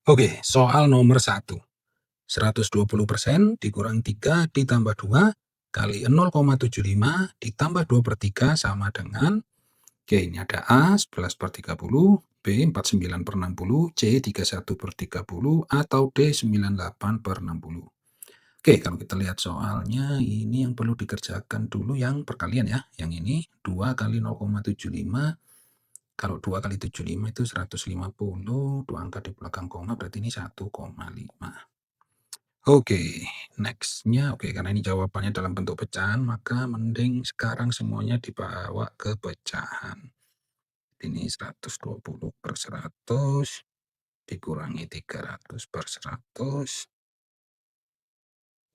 Oke, soal nomor 1. 120% dikurang 3 ditambah 2 kali 0,75 ditambah 2/3 sama dengan, oke ini ada A 11/30, B 49/60, C 31/30, atau D 98/60. Oke, kalau kita lihat soalnya ini yang perlu dikerjakan dulu yang perkalian ya. Yang ini 2 kali 0,75. Kalau 2 kali 75 itu 150, 2 angka di belakang koma berarti ini 1,5. Oke, next-nya oke, karena ini jawabannya dalam bentuk pecahan, maka mending sekarang semuanya dibawa ke pecahan. Ini 120/100 dikurangi 300/100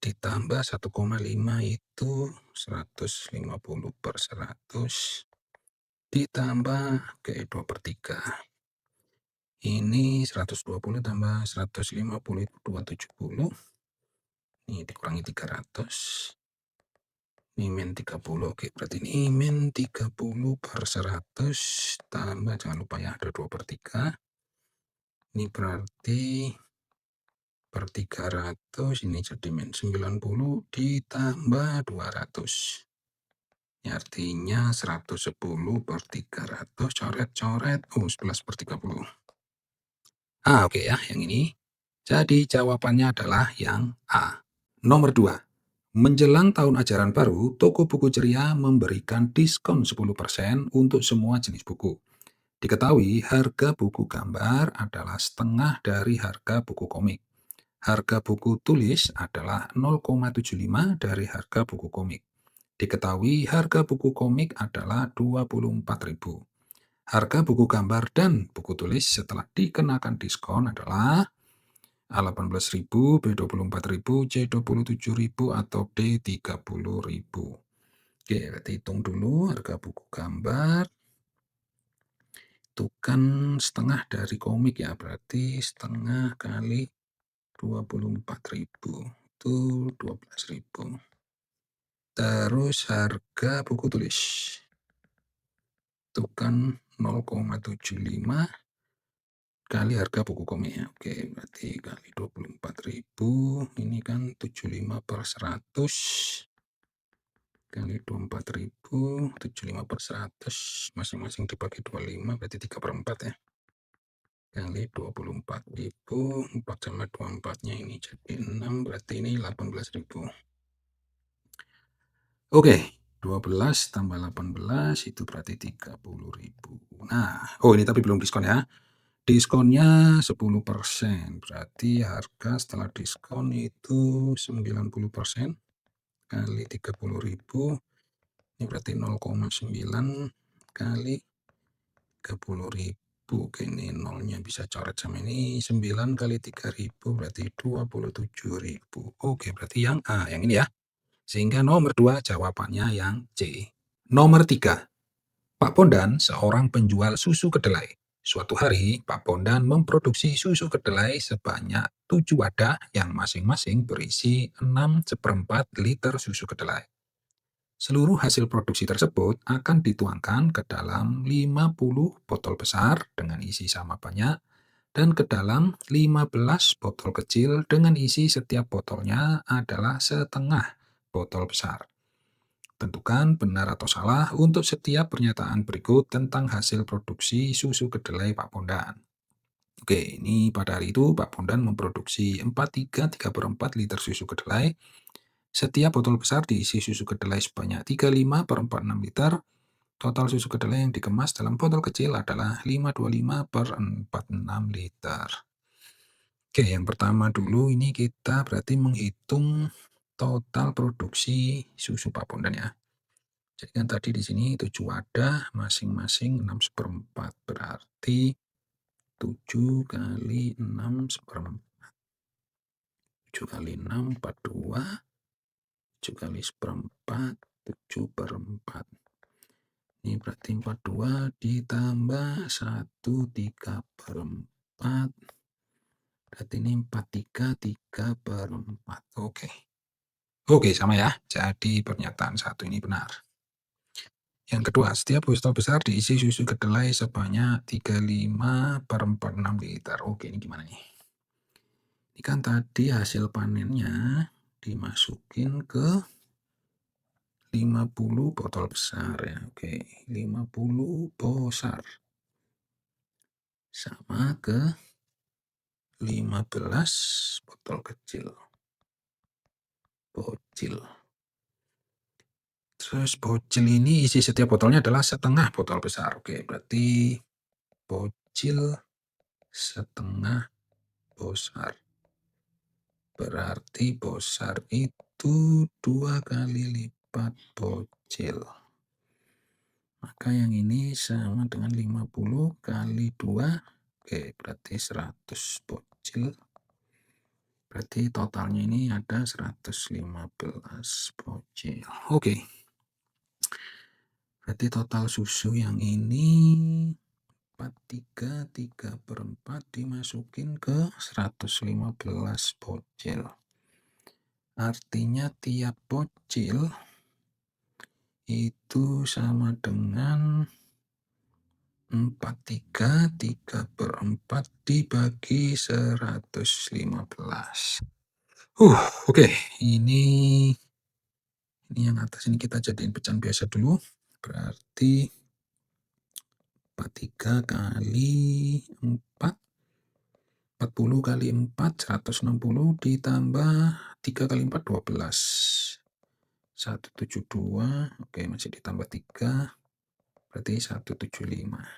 ditambah 1,5 itu 150/100 ditambah oke 2/3. Ini 120 tambah 150 itu 270. Ini dikurangi 300. Ini min 30. Oke, berarti ini min 30/100 tambah jangan lupa ya ada 2/3. Ini berarti per 300 ini jadi min 90 ditambah 200. Ini artinya 110/300 coret-coret 11/30. Oke ya, yang ini. Jadi jawabannya adalah yang A. Nomor 2. Menjelang tahun ajaran baru, toko buku ceria memberikan diskon 10% untuk semua jenis buku. Diketahui harga buku gambar adalah setengah dari harga buku komik. Harga buku tulis adalah 0,75 dari harga buku komik. Diketahui harga buku komik adalah 24.000. Harga buku gambar dan buku tulis setelah dikenakan diskon adalah A 18.000, B 24.000, C 27.000, atau D 30.000. Oke, berarti hitung dulu harga buku gambar. Itu kan setengah dari komik ya, berarti setengah kali 24.000 itu 12.000. Terus harga buku tulis itu kan 0,75 kali harga buku komik ya. Oke, berarti kali 24.000 ini kan 75/100 kali 24.000, 75/100 masing-masing dibagi 25 berarti 3/4 ya. Kali 24.000, 4 sama 24-nya ini jadi 6, berarti ini 18.000. Oke, 12 tambah 18 itu berarti 30.000. Nah, ini tapi belum diskon ya. Diskonnya 10%, berarti harga setelah diskon itu 90% kali 30.000. Ini berarti 0,9 kali 30.000. Oke, ini nolnya bisa coret sama ini. 9 kali 3.000 berarti 27.000. Oke, berarti yang A, yang ini ya. Sehingga nomor 2 jawabannya yang C. Nomor 3. Pak Bondan seorang penjual susu kedelai. Suatu hari, Pak Bondan memproduksi susu kedelai sebanyak 7 wadah yang masing-masing berisi 6/4 liter susu kedelai. Seluruh hasil produksi tersebut akan dituangkan ke dalam 50 botol besar dengan isi sama banyak dan ke dalam 15 botol kecil dengan isi setiap botolnya adalah setengah botol besar. Tentukan benar atau salah untuk setiap pernyataan berikut tentang hasil produksi susu kedelai Pak Bondan. Oke, ini pada hari itu Pak Bondan memproduksi 43/4 liter susu kedelai. Setiap botol besar diisi susu kedelai sebanyak 35/46 liter. Total susu kedelai yang dikemas dalam botol kecil adalah 525/46 liter. Oke, yang pertama dulu ini kita berarti menghitung total produksi susu Pak Bondan ya. Jadi kan tadi di sini 7 wadah masing-masing 6/4 berarti 7 kali 6/4. 7 kali 6 42. 7 kali 1/4 7/4. Ini berarti 42 ditambah 1 3/4. Berarti ini 43 3/4. Oke. Oke, sama ya. Jadi pernyataan 1 ini benar. Yang kedua, setiap botol besar diisi susu kedelai sebanyak 35/46 liter. Oke, ini gimana nih? Ini kan tadi hasil panennya dimasukin ke 50 botol besar ya. Oke, 50 besar sama ke 15 botol kecil. Bocil. Terus bocil ini isi setiap botolnya adalah setengah botol besar. Oke, berarti bocil setengah besar. Berarti besar itu 2 kali lipat bocil. Maka yang ini sama dengan 50 kali 2. Oke, berarti 100 bocil. Berarti totalnya ini ada 115 bocil. Oke. Berarti total susu yang ini 3/4 dimasukin ke 115 bocil. Artinya tiap bocil itu sama dengan 3/4 dibagi 115. Oke. Ini yang atas ini kita jadiin pecahan biasa dulu. Berarti 43 kali 4. 40 kali 4, 160 ditambah 3 kali 4, 12. 172, oke masih ditambah 3, berarti 175.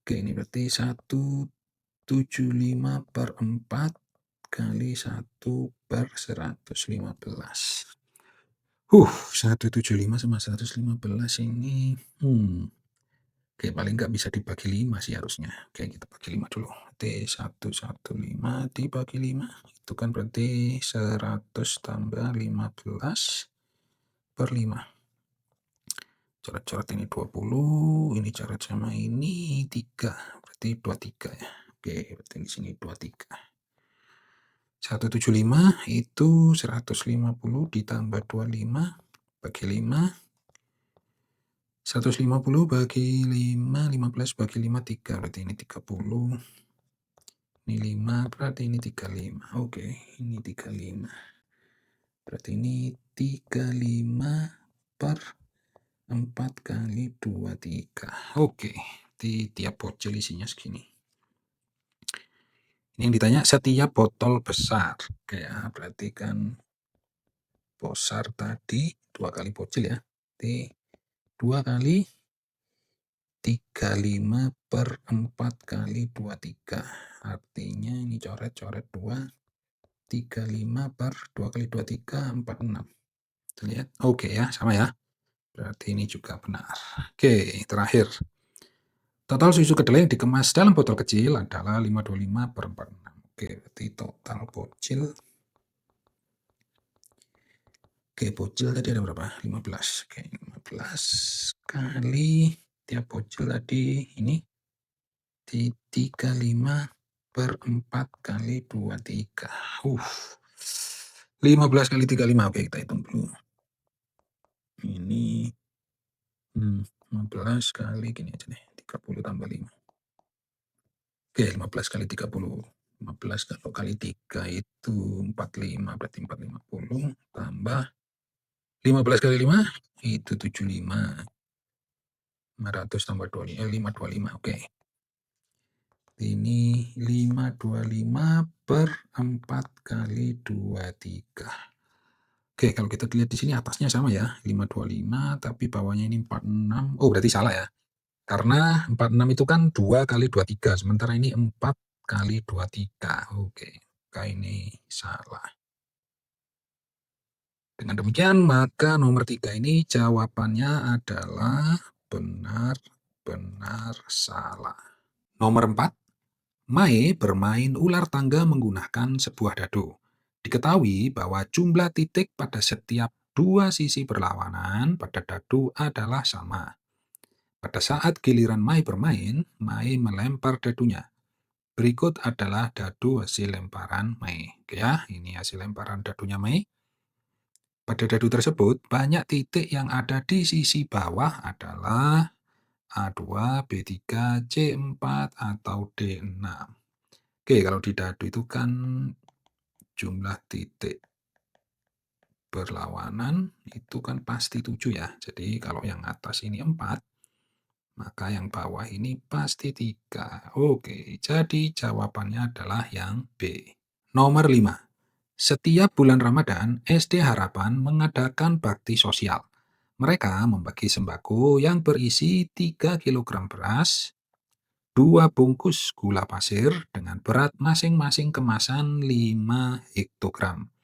Oke, ini berarti 175/4 kali 1/115. 175 sama 115 ini, oke paling nggak bisa dibagi 5 sih harusnya. Oke, kita bagi 5 dulu. Berarti 115 dibagi 5, itu kan berarti 100 tambah 15/5. Coret-coret ini 20, ini coret sama ini 3, berarti 23 ya. Oke, berarti di sini 23. 175 itu 150 ditambah 25 bagi 5. 150 bagi 5, 15 bagi 5, 3. Berarti ini 30. Ini 5, berarti ini 35. Oke, ini 35. Berarti ini 35/4 kali 23. Oke, di tiap bocil isinya segini. Ini yang ditanya setiap botol besar. Oke ya, berarti kan besar tadi 2 kali bocil ya. Berarti 2 kali 35/4 kali 23. Artinya ini coret-coret 2. 35/2 kali 23, 46. Kita lihat. Oke ya, sama ya. Berarti ini juga benar. Oke, terakhir. Total susu kedelai yang dikemas dalam botol kecil adalah 525/46. Oke, berarti total bocil. Oke, bocil tadi ada berapa? 15. Oke, 15 kali tiap bocil tadi ini 35/4 kali 23. 15 kali 35. Oke, kita hitung dulu. Ini 15 kali gini aja deh, 30 tambah 5. Oke, 15 kali 30. 15 kalau kali 3 itu 45, berarti 450 tambah 15 kali 5 itu 75. 500 tambah 525. Oke. Ini 525/4 kali 23. Oke, kalau kita lihat di sini atasnya sama ya, 525 tapi bawahnya ini 46. Oh, berarti salah ya. Karena 46 itu kan 2 kali 23, sementara ini 4 kali 23. Oke, maka ini salah. Dengan demikian, maka nomor 3 ini jawabannya adalah benar, benar, salah. Nomor 4, Mae bermain ular tangga menggunakan sebuah dadu. Diketahui bahwa jumlah titik pada setiap dua sisi berlawanan pada dadu adalah sama. Pada saat giliran Mai bermain, Mai melempar dadunya. Berikut adalah dadu hasil lemparan Mai. Oke ya, ini hasil lemparan dadunya Mai. Pada dadu tersebut, banyak titik yang ada di sisi bawah adalah A2, B3, C4, atau D6. Oke, kalau di dadu itu kan jumlah titik berlawanan itu kan pasti 7 ya. Jadi kalau yang atas ini 4, maka yang bawah ini pasti 3. Oke, jadi jawabannya adalah yang B. Nomor 5. Setiap bulan Ramadan, SD Harapan mengadakan bakti sosial. Mereka membagi sembako yang berisi 3 kilogram beras, 2 bungkus gula pasir dengan berat masing-masing kemasan 5 hektogram,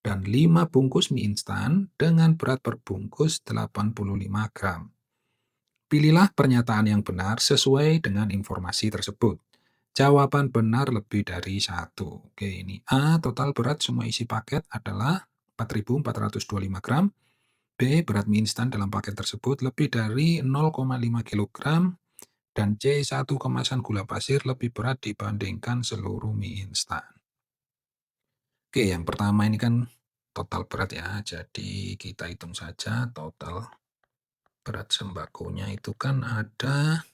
dan 5 bungkus mie instan dengan berat per bungkus 85 gram. Pilihlah pernyataan yang benar sesuai dengan informasi tersebut. Jawaban benar lebih dari satu. Oke, ini A, total berat semua isi paket adalah 4.425 gram. B, berat mie instan dalam paket tersebut lebih dari 0,5 kilogram. Dan C, satu kemasan gula pasir lebih berat dibandingkan seluruh mie instan. Oke, yang pertama ini kan total berat ya. Jadi kita hitung saja total berat sembakonya itu kan ada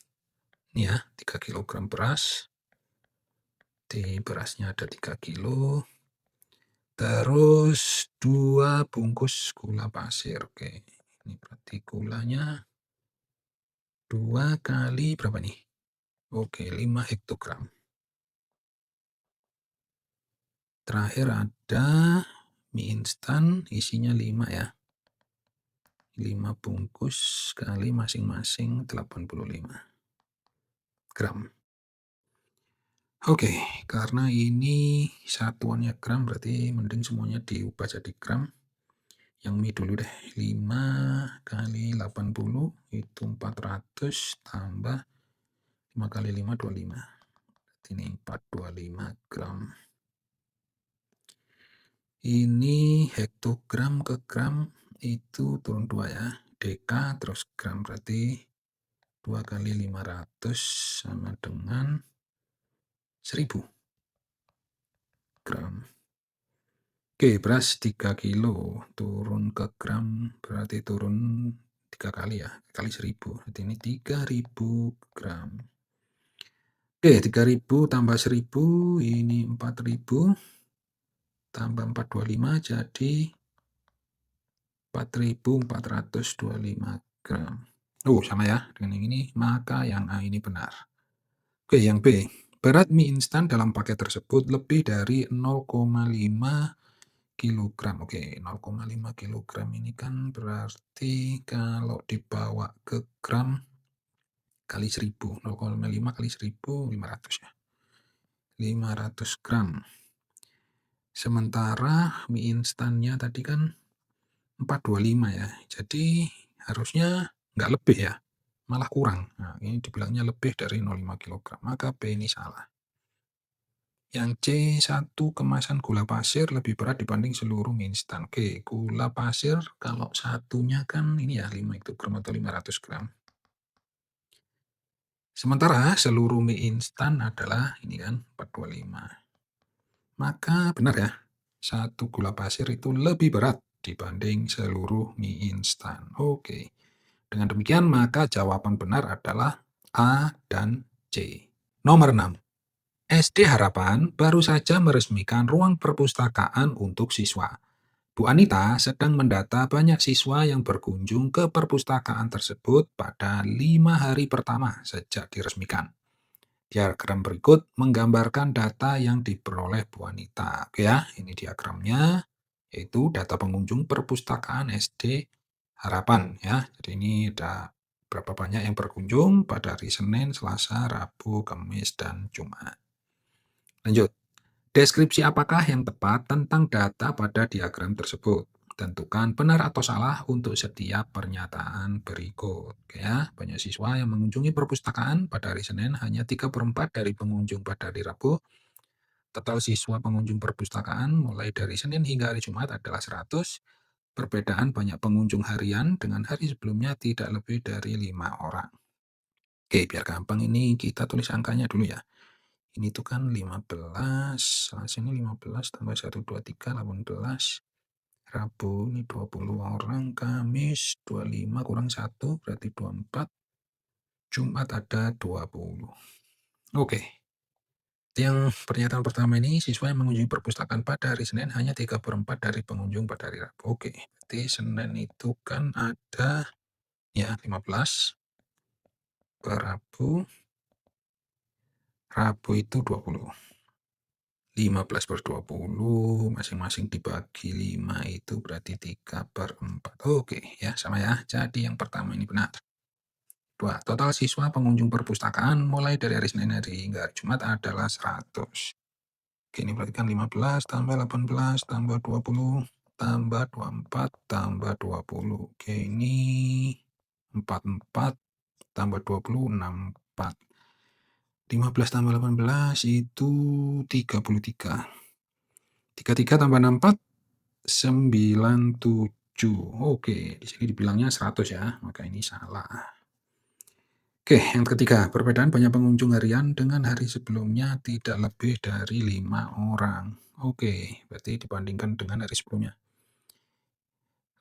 ini ya, 3 kilogram beras. Di berasnya ada 3 kilo. Terus 2 bungkus gula pasir. Oke, ini berarti gulanya 2 kali berapa nih? Oke, 5 hektogram. Terakhir ada mie instan isinya 5 ya. 5 bungkus kali masing-masing 85 gram. Oke, karena ini satuannya gram berarti mending semuanya diubah jadi gram. Yang mie dulu deh, 5 kali 80 itu 400 tambah 5 kali 5, 25. Berarti ini 425 gram. Ini hektogram ke gram itu turun 2 ya. Deka terus gram berarti 2 kali 500 sama dengan 1000 gram. Oke, beras 3 kilo turun ke gram berarti turun 3 kali ya, kali 1000. Berarti ini 3000 gram. Oke, 3000 tambah 1000 ini 4000 tambah 425 jadi 4.425 gram. Oh, sama ya dengan yang ini, maka yang A ini benar. Oke, yang B. Berat mie instan dalam paket tersebut lebih dari 0,5 kilogram. Oke, 0,5 kilogram ini kan berarti kalau dibawa ke gram kali 1000. 0,5 kali 1000, 500 ya. 500 gram. Sementara mie instannya tadi kan 425 ya. Jadi harusnya nggak lebih ya, malah kurang. Nah, ini dibilangnya lebih dari 0,5 kilogram. Maka B ini salah. Yang C, satu kemasan gula pasir lebih berat dibanding seluruh mie instan. Oke, gula pasir kalau satunya kan ini ya 5 hektogram atau 500 gram. Sementara seluruh mie instan adalah ini kan 425. Maka benar ya, satu gula pasir itu lebih berat dibanding seluruh mie instan. Oke. Dengan demikian maka jawaban benar adalah A dan C. Nomor 6. SD Harapan baru saja meresmikan ruang perpustakaan untuk siswa. Bu Anita sedang mendata banyak siswa yang berkunjung ke perpustakaan tersebut pada 5 hari pertama sejak diresmikan. Diagram berikut menggambarkan data yang diperoleh Bu Anita. Oke ya, ini diagramnya, yaitu data pengunjung perpustakaan SD Harapan ya. Jadi ini ada berapa banyak yang berkunjung pada hari Senin, Selasa, Rabu, Kamis, dan Jumat. Lanjut. Deskripsi apakah yang tepat tentang data pada diagram tersebut? Tentukan benar atau salah untuk setiap pernyataan berikut. Oke ya, banyak siswa yang mengunjungi perpustakaan pada hari Senin hanya 3/4 dari pengunjung pada hari Rabu. Total siswa pengunjung perpustakaan mulai dari Senin hingga hari Jumat adalah 100. Perbedaan banyak pengunjung harian dengan hari sebelumnya tidak lebih dari 5 orang. Oke, biar gampang ini kita tulis angkanya dulu ya. Ini tuh kan 15, Selasa ini 15 tambah 1, 2, 3, 18. Rabu ini 20 orang, Kamis 25 kurang 1 berarti 24. Jumat ada 20. Oke. Yang pernyataan pertama ini, siswa yang mengunjungi perpustakaan pada hari Senin hanya 3/4 dari pengunjung pada hari Rabu. Oke, berarti Senin itu kan ada ya 15, per Rabu, Rabu itu 20. 15/20 masing-masing dibagi 5 itu berarti 3/4. Oke, ya sama ya. Jadi yang pertama ini benar. 2. Total siswa pengunjung perpustakaan mulai dari hari Senin hingga hari Jumat adalah 100. Oke, ini berarti kan 15 tambah 18 tambah 20 tambah 24 tambah 20. Oke, ini 44 tambah 20, 64. 15 tambah 18 itu 33. 33 tambah 64, 97. Oke, di sini dibilangnya 100 ya, maka ini salah. Oke, yang ketiga, perbedaan banyak pengunjung harian dengan hari sebelumnya tidak lebih dari 5 orang. Oke, berarti dibandingkan dengan hari sebelumnya.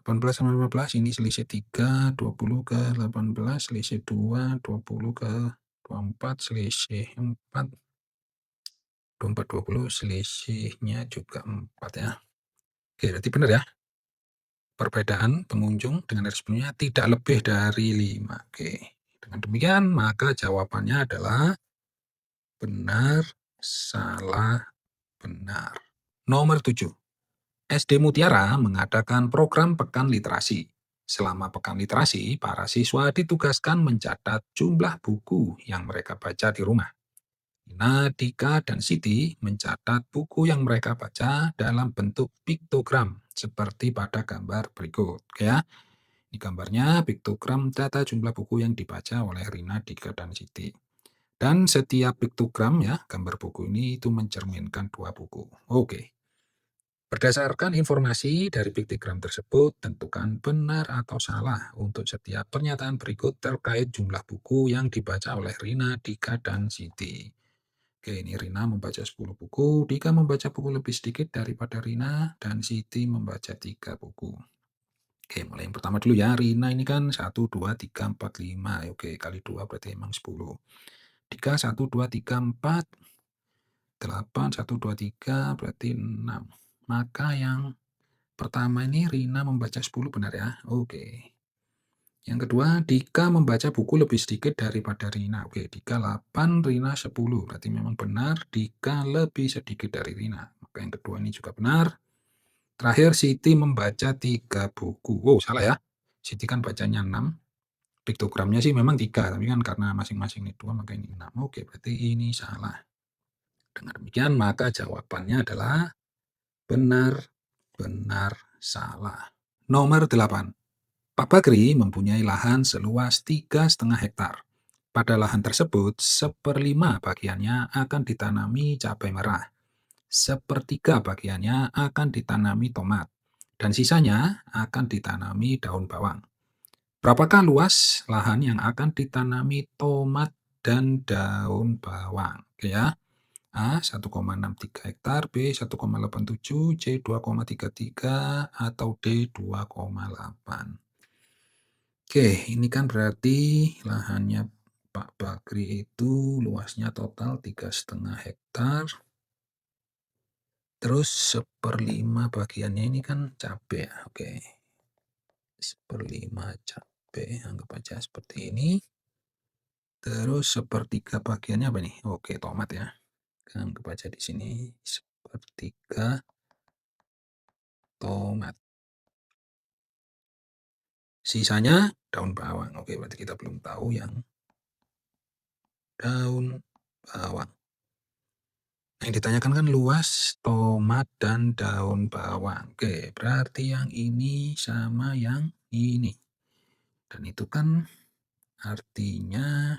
18 sama 15 ini selisih 3, 20 ke 18 selisih 2, 20 ke 24 selisih 4, 24, 20 selisihnya juga 4 ya. Oke, berarti benar ya. Perbedaan pengunjung dengan hari sebelumnya tidak lebih dari 5. Oke, dengan demikian maka jawabannya adalah benar, salah, benar. Nomor 7. SD Mutiara mengadakan program Pekan Literasi. Selama Pekan Literasi, para siswa ditugaskan mencatat jumlah buku yang mereka baca di rumah. Nina, Dika, dan Siti mencatat buku yang mereka baca dalam bentuk piktogram seperti pada gambar berikut. Oke ya. Di gambarnya, piktogram data jumlah buku yang dibaca oleh Rina, Dika, dan Siti. Dan setiap piktogram ya, gambar buku ini itu mencerminkan 2 buku. Oke. Berdasarkan informasi dari piktogram tersebut, tentukan benar atau salah untuk setiap pernyataan berikut terkait jumlah buku yang dibaca oleh Rina, Dika, dan Siti. Oke, ini Rina membaca 10 buku, Dika membaca buku lebih sedikit daripada Rina, dan Siti membaca 3 buku. Oke, mulai yang pertama dulu ya. Rina ini kan 1, 2, 3, 4, 5. Oke, kali 2 berarti emang 10. Dika 1, 2, 3, 4, 8, 1, 2, 3 berarti 6. Maka yang pertama ini Rina membaca 10 benar ya. Oke. Yang kedua, Dika membaca buku lebih sedikit daripada Rina. Oke, Dika 8, Rina 10. Berarti memang benar Dika lebih sedikit dari Rina. Maka yang kedua ini juga benar. Terakhir, Siti membaca 3 buku. Oh, salah ya. Siti kan bacanya 6. Piktogramnya sih memang 3, tapi kan karena masing-masing ini 2, maka ini 6. Oke, berarti ini salah. Dengan demikian, maka jawabannya adalah benar, benar, salah. Nomor 8. Pak Bakri mempunyai lahan seluas 3,5 hektar. Pada lahan tersebut, 1/5 bagiannya akan ditanami cabai merah, 1/3 bagiannya akan ditanami tomat, dan sisanya akan ditanami daun bawang. Berapakah luas lahan yang akan ditanami tomat dan daun bawang? Oke ya. A 1,63 hektar, B 1,87, C 2,33, atau D 2,8. Oke, ini kan berarti lahannya Pak Bakri itu luasnya total 3,5 hektar. Terus 1/5 bagiannya ini kan cabai ya. Oke. 1/5 cabai, anggap aja seperti ini. Terus 1/3 bagiannya apa nih? Oke, tomat ya. Anggap aja di sini 1/3 tomat. Sisanya daun bawang. Oke, berarti kita belum tahu yang daun bawang. Yang ditanyakan kan luas tomat dan daun bawang. Oke, berarti yang ini sama yang ini. Dan itu kan artinya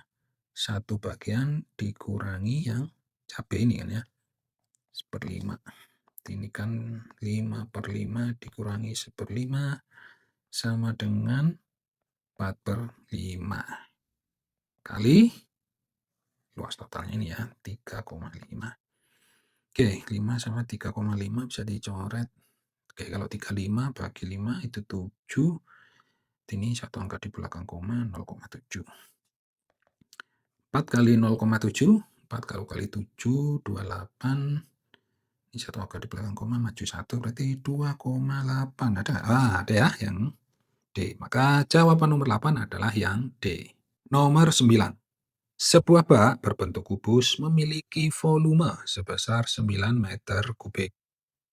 1 bagian dikurangi yang cabai ini kan ya. 1/5. Ini kan 5/5 dikurangi 1/5 sama dengan 4/5. Kali luas totalnya ini ya, 3,5. Oke, 5 sama 3,5 bisa dicoret. Oke, kalau 35 bagi 5 itu 7. Ini satu angka di belakang koma, 0,7. 4 kali 0,7, 4 kalau kali 7, 28. Ini satu angka di belakang koma, maju 1 berarti 2,8. Ada nggak? Ada ya yang D. Maka jawaban nomor 8 adalah yang D. Nomor 9. Sebuah bak berbentuk kubus memiliki volume sebesar 9 meter kubik.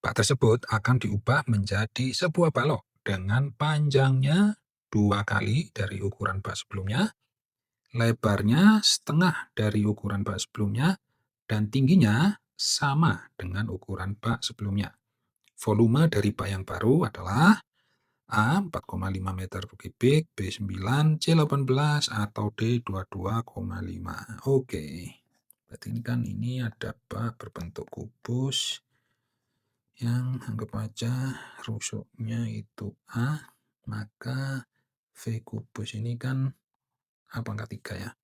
Bak tersebut akan diubah menjadi sebuah balok dengan panjangnya 2 kali dari ukuran bak sebelumnya, lebarnya setengah dari ukuran bak sebelumnya, dan tingginya sama dengan ukuran bak sebelumnya. Volume dari bak yang baru adalah A 4,5 meter kubik, B 9, C 18, atau D 22,5. Oke. Berarti ini ada bak berbentuk kubus yang anggap aja rusuknya itu A, maka V kubus ini kan A pangkat 3 ya.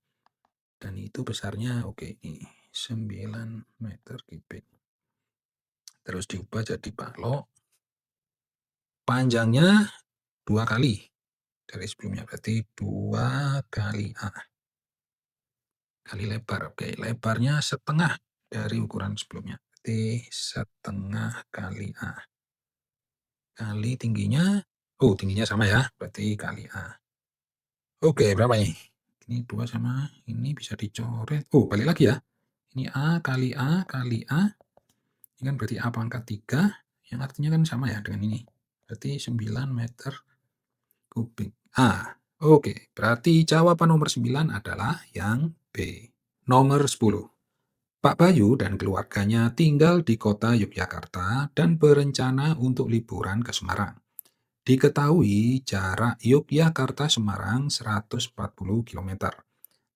Dan itu besarnya oke ini 9 meter kubik. Terus diubah jadi balok. Panjangnya 2 kali dari sebelumnya, berarti 2 kali A. Kali lebar, oke. Lebarnya setengah dari ukuran sebelumnya, berarti setengah kali A. Kali tingginya, tingginya sama ya, berarti kali A. Oke, berapa ini? Ini 2 sama ini bisa dicoret. Balik lagi ya. Ini A kali A kali A. Ini kan berarti A pangkat 3, yang artinya kan sama ya dengan ini. Berarti 9 meter kubik. Oke. Berarti jawaban nomor 9 adalah yang B. Nomor 10. Pak Bayu dan keluarganya tinggal di kota Yogyakarta dan berencana untuk liburan ke Semarang. Diketahui jarak Yogyakarta-Semarang 140 km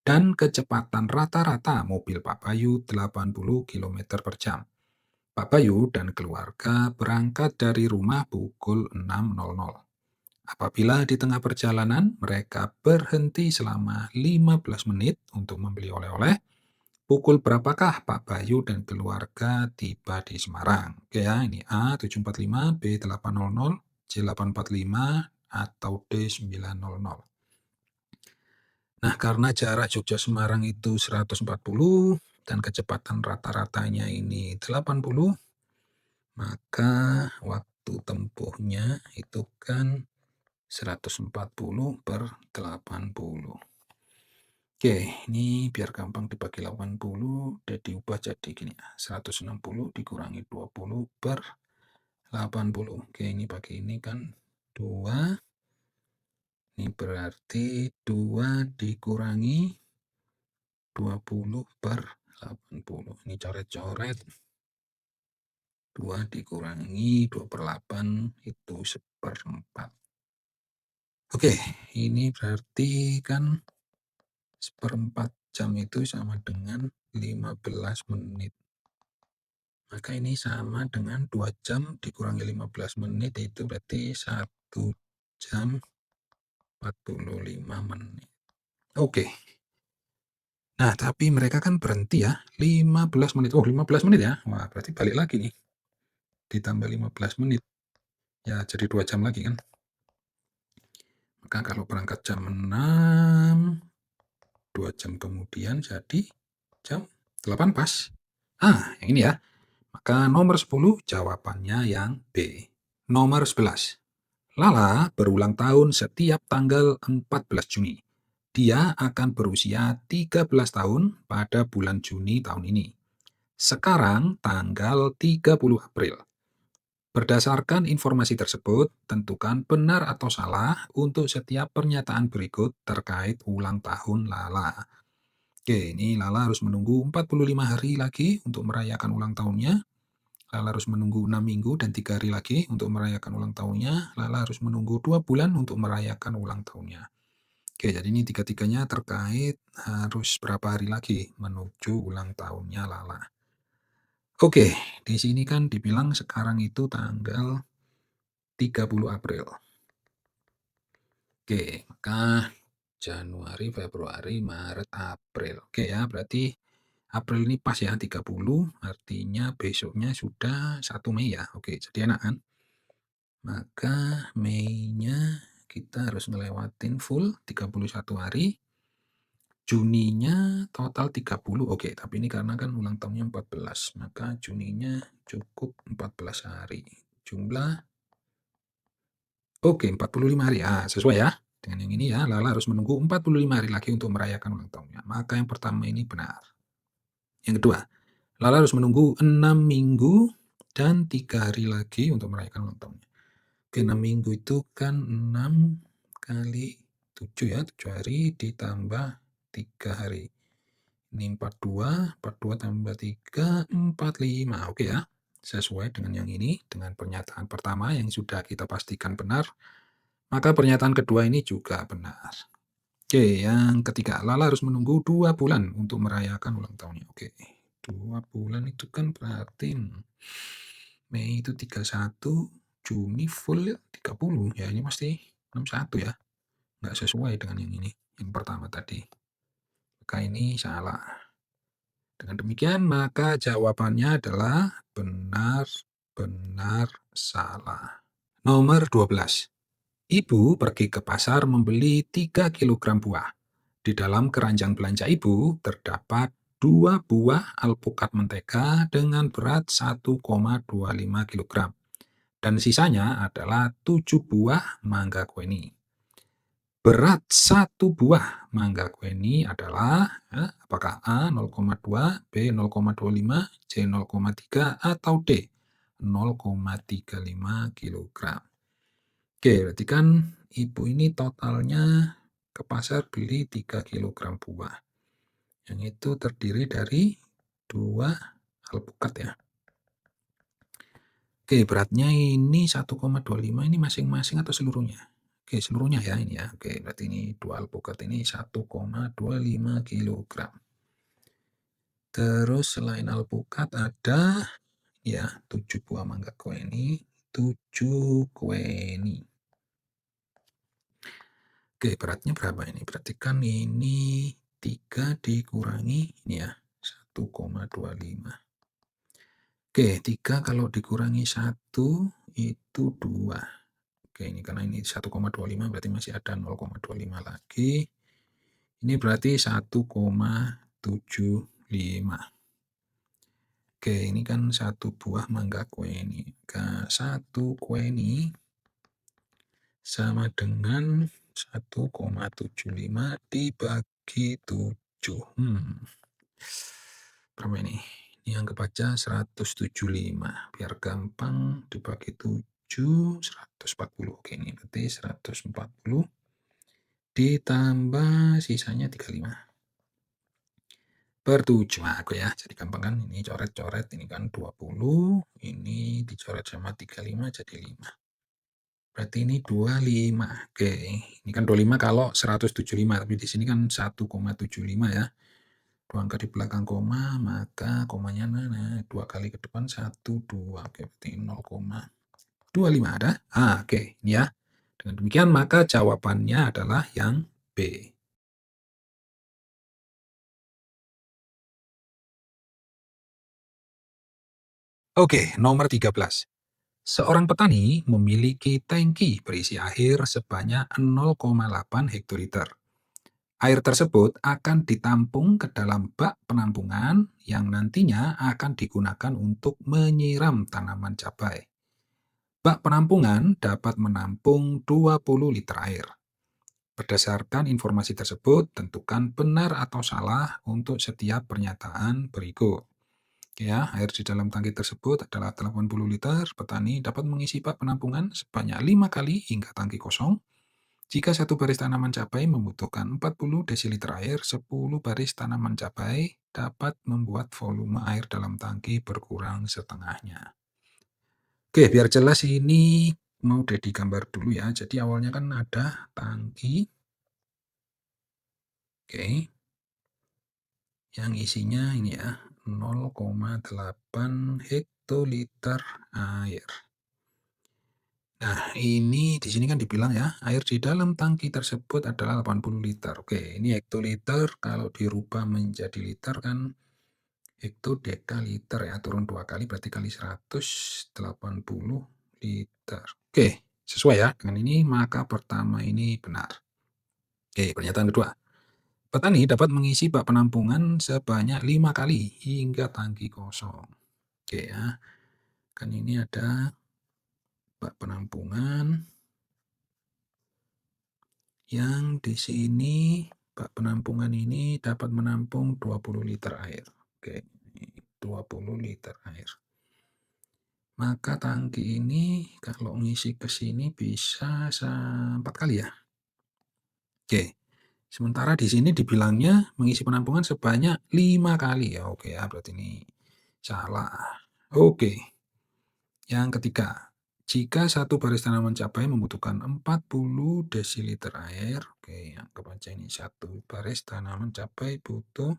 dan kecepatan rata-rata mobil Pak Bayu 80 km per jam. Pak Bayu dan keluarga berangkat dari rumah pukul 6.00. Apabila di tengah perjalanan mereka berhenti selama 15 menit untuk membeli oleh-oleh, pukul berapakah Pak Bayu dan keluarga tiba di Semarang? Oke ya, ini A 7.45, B 8.00, C 8.45, atau D 9.00. Nah, karena jarak Jogja-Semarang itu 140 dan kecepatan rata-ratanya ini 80, maka waktu tempuhnya itu kan 140 per 80. Oke, ini biar gampang dibagi 80, dan diubah jadi gini, 160 dikurangi 20 per 80. Oke, ini bagi ini kan 2. Ini berarti 2 dikurangi 20 per 80. Ini coret-coret. 2 dikurangi 2 per 8 itu 1/4. Oke, ini berarti kan 1/4 jam itu sama dengan 15 menit. Maka ini sama dengan 2 jam dikurangi 15 menit itu berarti 1 jam 45 menit. Oke. Nah, tapi mereka kan berhenti ya 15 menit. 15 menit ya. Wah, berarti balik lagi nih. Ditambah 15 menit. Ya, jadi 2 jam lagi kan. Maka kalau berangkat jam 6, 2 jam kemudian jadi jam 8 pas. Yang ini ya. Maka nomor 10 jawabannya yang B. Nomor 11. Lala berulang tahun setiap tanggal 14 Juni. Dia akan berusia 13 tahun pada bulan Juni tahun ini. Sekarang tanggal 30 April. Berdasarkan informasi tersebut, tentukan benar atau salah untuk setiap pernyataan berikut terkait ulang tahun Lala. Oke, ini Lala harus menunggu 45 hari lagi untuk merayakan ulang tahunnya. Lala harus menunggu 6 minggu dan 3 hari lagi untuk merayakan ulang tahunnya. Lala harus menunggu 2 bulan untuk merayakan ulang tahunnya. Oke, jadi ini tiga-tiganya terkait harus berapa hari lagi menuju ulang tahunnya Lala. Oke, di sini kan dibilang sekarang itu tanggal 30 April. Oke, maka Januari, Februari, Maret, April. Oke ya, berarti April ini pas ya 30, artinya besoknya sudah 1 Mei ya. Oke, jadi enak kan? Maka Mei-nya kita harus ngelewatin full 31 hari. Juninya total 30, oke, tapi ini karena kan ulang tahunnya 14, maka Juninya cukup 14 hari. Jumlah oke, 45 hari, sesuai ya dengan yang ini ya, Lala harus menunggu 45 hari lagi untuk merayakan ulang tahunnya, maka yang pertama ini benar. Yang kedua, Lala harus menunggu 6 minggu dan 3 hari lagi untuk merayakan ulang tahunnya. Oke, 6 minggu itu kan 6 kali 7 ya, 7 hari ditambah 3 hari. Ini 42 tambah 3, 45. Oke ya, sesuai dengan yang ini, dengan pernyataan pertama yang sudah kita pastikan benar, maka pernyataan kedua ini juga benar. Oke, yang ketiga, Lala harus menunggu 2 bulan untuk merayakan ulang tahunnya. Oke, 2 bulan itu kan berarti Mei itu 31, Juni full ya 30, ya ini pasti 61 ya, nggak sesuai dengan yang ini, yang pertama tadi. Maka ini salah. Dengan demikian, maka jawabannya adalah benar, benar, salah. Nomor 12. Ibu pergi ke pasar membeli 3 kilogram buah. Di dalam keranjang belanja ibu terdapat 2 buah alpukat mentega dengan berat 1,25 kilogram. Dan sisanya adalah 7 buah mangga kueni. Berat satu buah mangga kueni adalah apakah A 0,2, B 0,25, C 0,3, atau D 0,35 kilogram. Oke, berarti kan ibu ini totalnya ke pasar beli 3 kilogram buah. Yang itu terdiri dari 2 alpukat ya. Oke, beratnya ini 1,25 ini masing-masing atau seluruhnya? Oke, seluruhnya ya ini ya. Oke, berarti ini 2 alpukat ini 1,25 kilogram. Terus selain alpukat ada ya 7 buah mangga kueni, 7 kueni. Oke, beratnya berapa ini? Berarti kan ini 3 dikurangi ini ya 1,25. Oke, 3 kalau dikurangi 1 itu 2. Oke, ini karena ini 1,25 berarti masih ada 0,25 lagi. Ini berarti 1,75. Oke, ini kan 1 buah mangga kueni. Maka 1 kueni sama dengan 1,75 dibagi 7. Berapa ini? Ini anggap aja 175. Biar gampang dibagi 7, 140. Oke, ini berarti 140 ditambah sisanya 35 per 7. Nah, oke ya, jadi gampang kan? Ini coret-coret, ini kan 20, ini dicoret sama 35 jadi 5. Berarti ini 25. Oke, ini kan 25 kalau 175, tapi di sini kan 1,75 ya. 2 angka di belakang koma, maka komanya mana? 2 kali ke depan 1, 2. Oke, berarti 0,25 ada? Oke, ini ya. Dengan demikian maka jawabannya adalah yang B. Oke, nomor 13. Seorang petani memiliki tangki berisi air sebanyak 0,8 hektoliter. Air tersebut akan ditampung ke dalam bak penampungan yang nantinya akan digunakan untuk menyiram tanaman cabai. Bak penampungan dapat menampung 20 liter air. Berdasarkan informasi tersebut, tentukan benar atau salah untuk setiap pernyataan berikut. Ya, air di dalam tangki tersebut adalah 80 liter. Petani dapat mengisi bak penampungan sebanyak 5 kali hingga tangki kosong. Jika satu baris tanaman cabai membutuhkan 40 desiliter air, 10 baris tanaman cabai dapat membuat volume air dalam tangki berkurang setengahnya. Oke, biar jelas ini mau Dedi gambar dulu ya. Jadi awalnya kan ada tangki. Oke, yang isinya ini ya, 0,8 hektoliter air. Nah, ini di sini kan dibilang ya, air di dalam tangki tersebut adalah 80 liter. Oke, ini hektoliter kalau dirubah menjadi liter kan hektodekaliter ya, turun 2 kali berarti kali 180 liter. Oke, sesuai ya dengan ini, maka pertama ini benar. Oke, pernyataan kedua. Petani dapat mengisi bak penampungan sebanyak 5 kali hingga tangki kosong. Oke ya, kan ini ada bak penampungan yang di sini bak penampungan ini dapat menampung 20 liter air. Oke, ini 20 liter air. Maka tangki ini kalau ngisi ke sini bisa 4 kali ya. Oke. Sementara di sini dibilangnya mengisi penampungan sebanyak 5 kali ya. Oke ya, berarti ini salah. Oke. Yang ketiga, jika satu baris tanaman cabai membutuhkan 40 desiliter air. Oke, anggap aja ini satu baris tanaman cabai butuh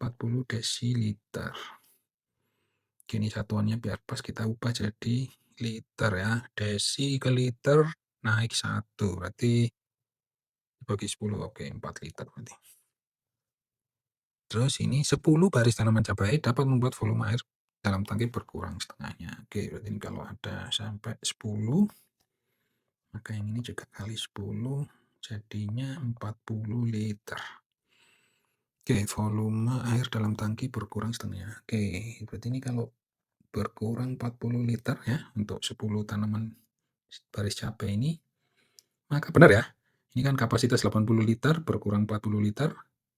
40 desiliter. Oke, ini satuannya biar pas kita ubah jadi liter ya. Desi ke liter naik 1. Berarti dibagi 10. Oke, 4 liter berarti. Terus ini 10 baris tanaman cabai dapat membuat volume air dalam tangki berkurang setengahnya. Oke, berarti ini kalau ada sampai 10, maka yang ini juga kali 10, jadinya 40 liter. Oke, volume air dalam tangki berkurang setengahnya. Oke, berarti ini kalau berkurang 40 liter ya untuk 10 tanaman baris cabai ini, maka benar ya. Ini kan kapasitas 80 liter berkurang 40 liter.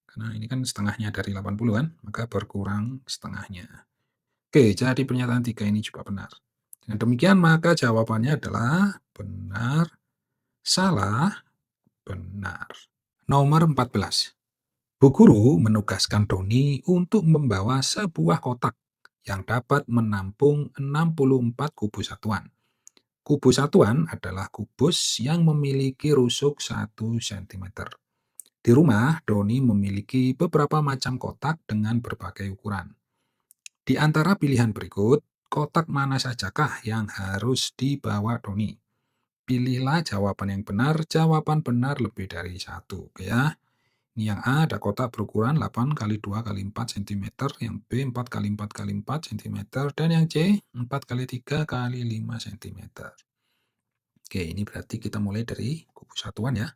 Karena ini kan setengahnya dari 80 kan, maka berkurang setengahnya. Oke, jadi pernyataan 3 ini juga benar. Dengan demikian maka jawabannya adalah benar, salah, benar. Nomor 14. Bu guru menugaskan Doni untuk membawa sebuah kotak yang dapat menampung 64 kubus satuan. Kubus satuan adalah kubus yang memiliki rusuk 1 cm. Di rumah, Doni memiliki beberapa macam kotak dengan berbagai ukuran. Di antara pilihan berikut, kotak mana sajakah yang harus dibawa Doni? Pilihlah jawaban yang benar. Jawaban benar lebih dari 1. Oke ya. Ini yang A ada kotak berukuran 8 kali 2 kali 4 cm, yang B 4 kali 4 kali 4 cm, dan yang C 4 kali 3 kali 5 cm. Oke, ini berarti kita mulai dari kubus satuan ya,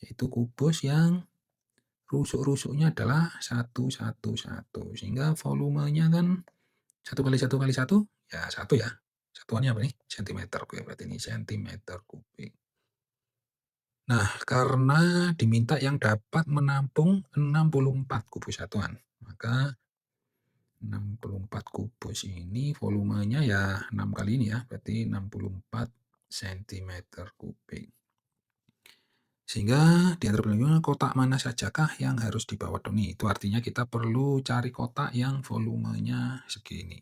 yaitu kubus yang rusuk-rusuknya adalah 1, 1, 1. Sehingga volumenya kan 1 kali 1 kali 1, ya 1 ya. Satuannya apa nih? Sentimeter. Oke, berarti ini sentimeter kubik. Nah, karena diminta yang dapat menampung 64 kubus satuan, maka 64 kubus ini volumenya ya 6 kali ini ya, berarti 64 cm kubik. Sehingga di antara pertanyaan kotak mana sajakah yang harus dibawa Doni? Itu artinya kita perlu cari kotak yang volumenya segini.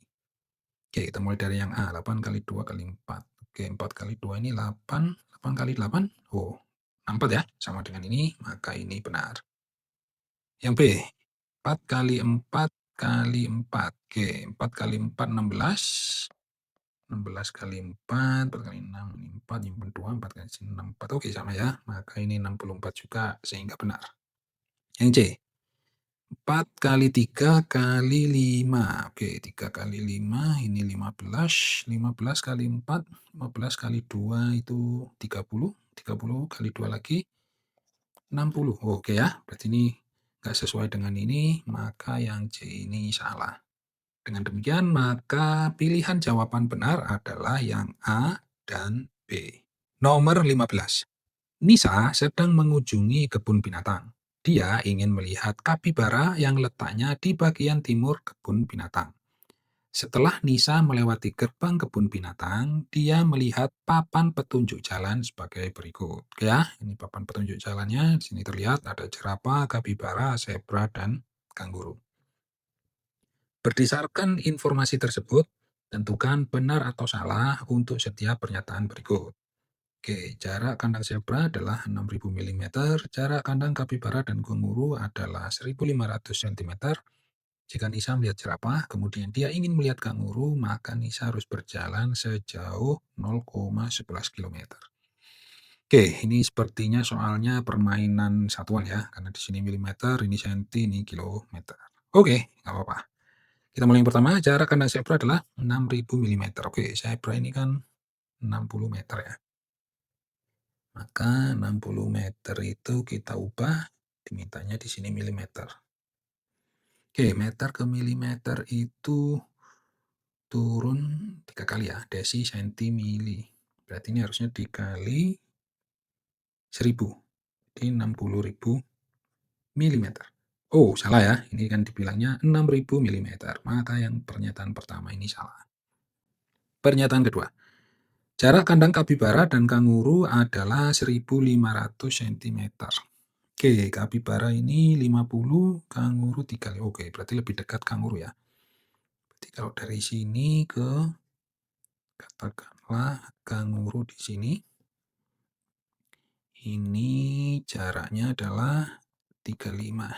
Oke, kita mulai dari yang A, 8 kali 2 kali 4. Oke, 4 kali 2 ini 8, 8 kali 8, oh 64 ya, sama dengan ini, maka ini benar. Yang B, 4 kali 4 kali 4. Oke, 4 kali 4, 16. 16 kali 4, 4 kali 6, 4, nyimpen 2, 4 kali 6, 4. Oke, sama ya. Maka ini 64 juga, sehingga benar. Yang C, 4 kali 3 kali 5. Oke, 3 kali 5, ini 15. 15 kali 4, 15 kali 2 itu 30. 30 kali 2 lagi, 60. Oke ya, berarti ini nggak sesuai dengan ini, maka yang C ini salah. Dengan demikian, maka pilihan jawaban benar adalah yang A dan B. Nomor 15. Nisa sedang mengunjungi kebun binatang. Dia ingin melihat kapibara yang letaknya di bagian timur kebun binatang. Setelah Nisa melewati gerbang kebun binatang, dia melihat papan petunjuk jalan sebagai berikut. Ya, ini papan petunjuk jalannya. Di sini terlihat ada jerapah, kapibara, zebra, dan kanguru. Berdasarkan informasi tersebut, tentukan benar atau salah untuk setiap pernyataan berikut. Oke, jarak kandang zebra adalah 6.000 mm, jarak kandang kapibara dan kanguru adalah 1.500 cm. Jika Nisa melihat jerapah, kemudian dia ingin melihat kanguru, maka Nisa harus berjalan sejauh 0,11 km. Oke, ini sepertinya soalnya permainan satuan ya, karena di sini milimeter, ini senti, ini kilometer. Oke, nggak apa-apa. Kita mulai yang pertama, jarak kandang zebra adalah 6.000 mm. Oke, zebra ini kan 60 meter ya. Maka 60 meter itu kita ubah Dimintanya di sini milimeter. Oke, meter ke milimeter itu turun 3 kali ya, desi, senti, mili. Berarti ini harusnya dikali 1000. Jadi 60.000 milimeter. Oh, salah ya. Ini kan dibilangnya 6.000 milimeter. Maka yang pernyataan pertama ini salah. Pernyataan kedua. Jarak kandang kapibara dan kanguru adalah 1.500 cm. Oke, kapibara ini 50, kanguru 3. Oke, berarti lebih dekat kanguru ya. Berarti kalau dari sini ke katakanlah kanguru di sini, ini jaraknya adalah 35.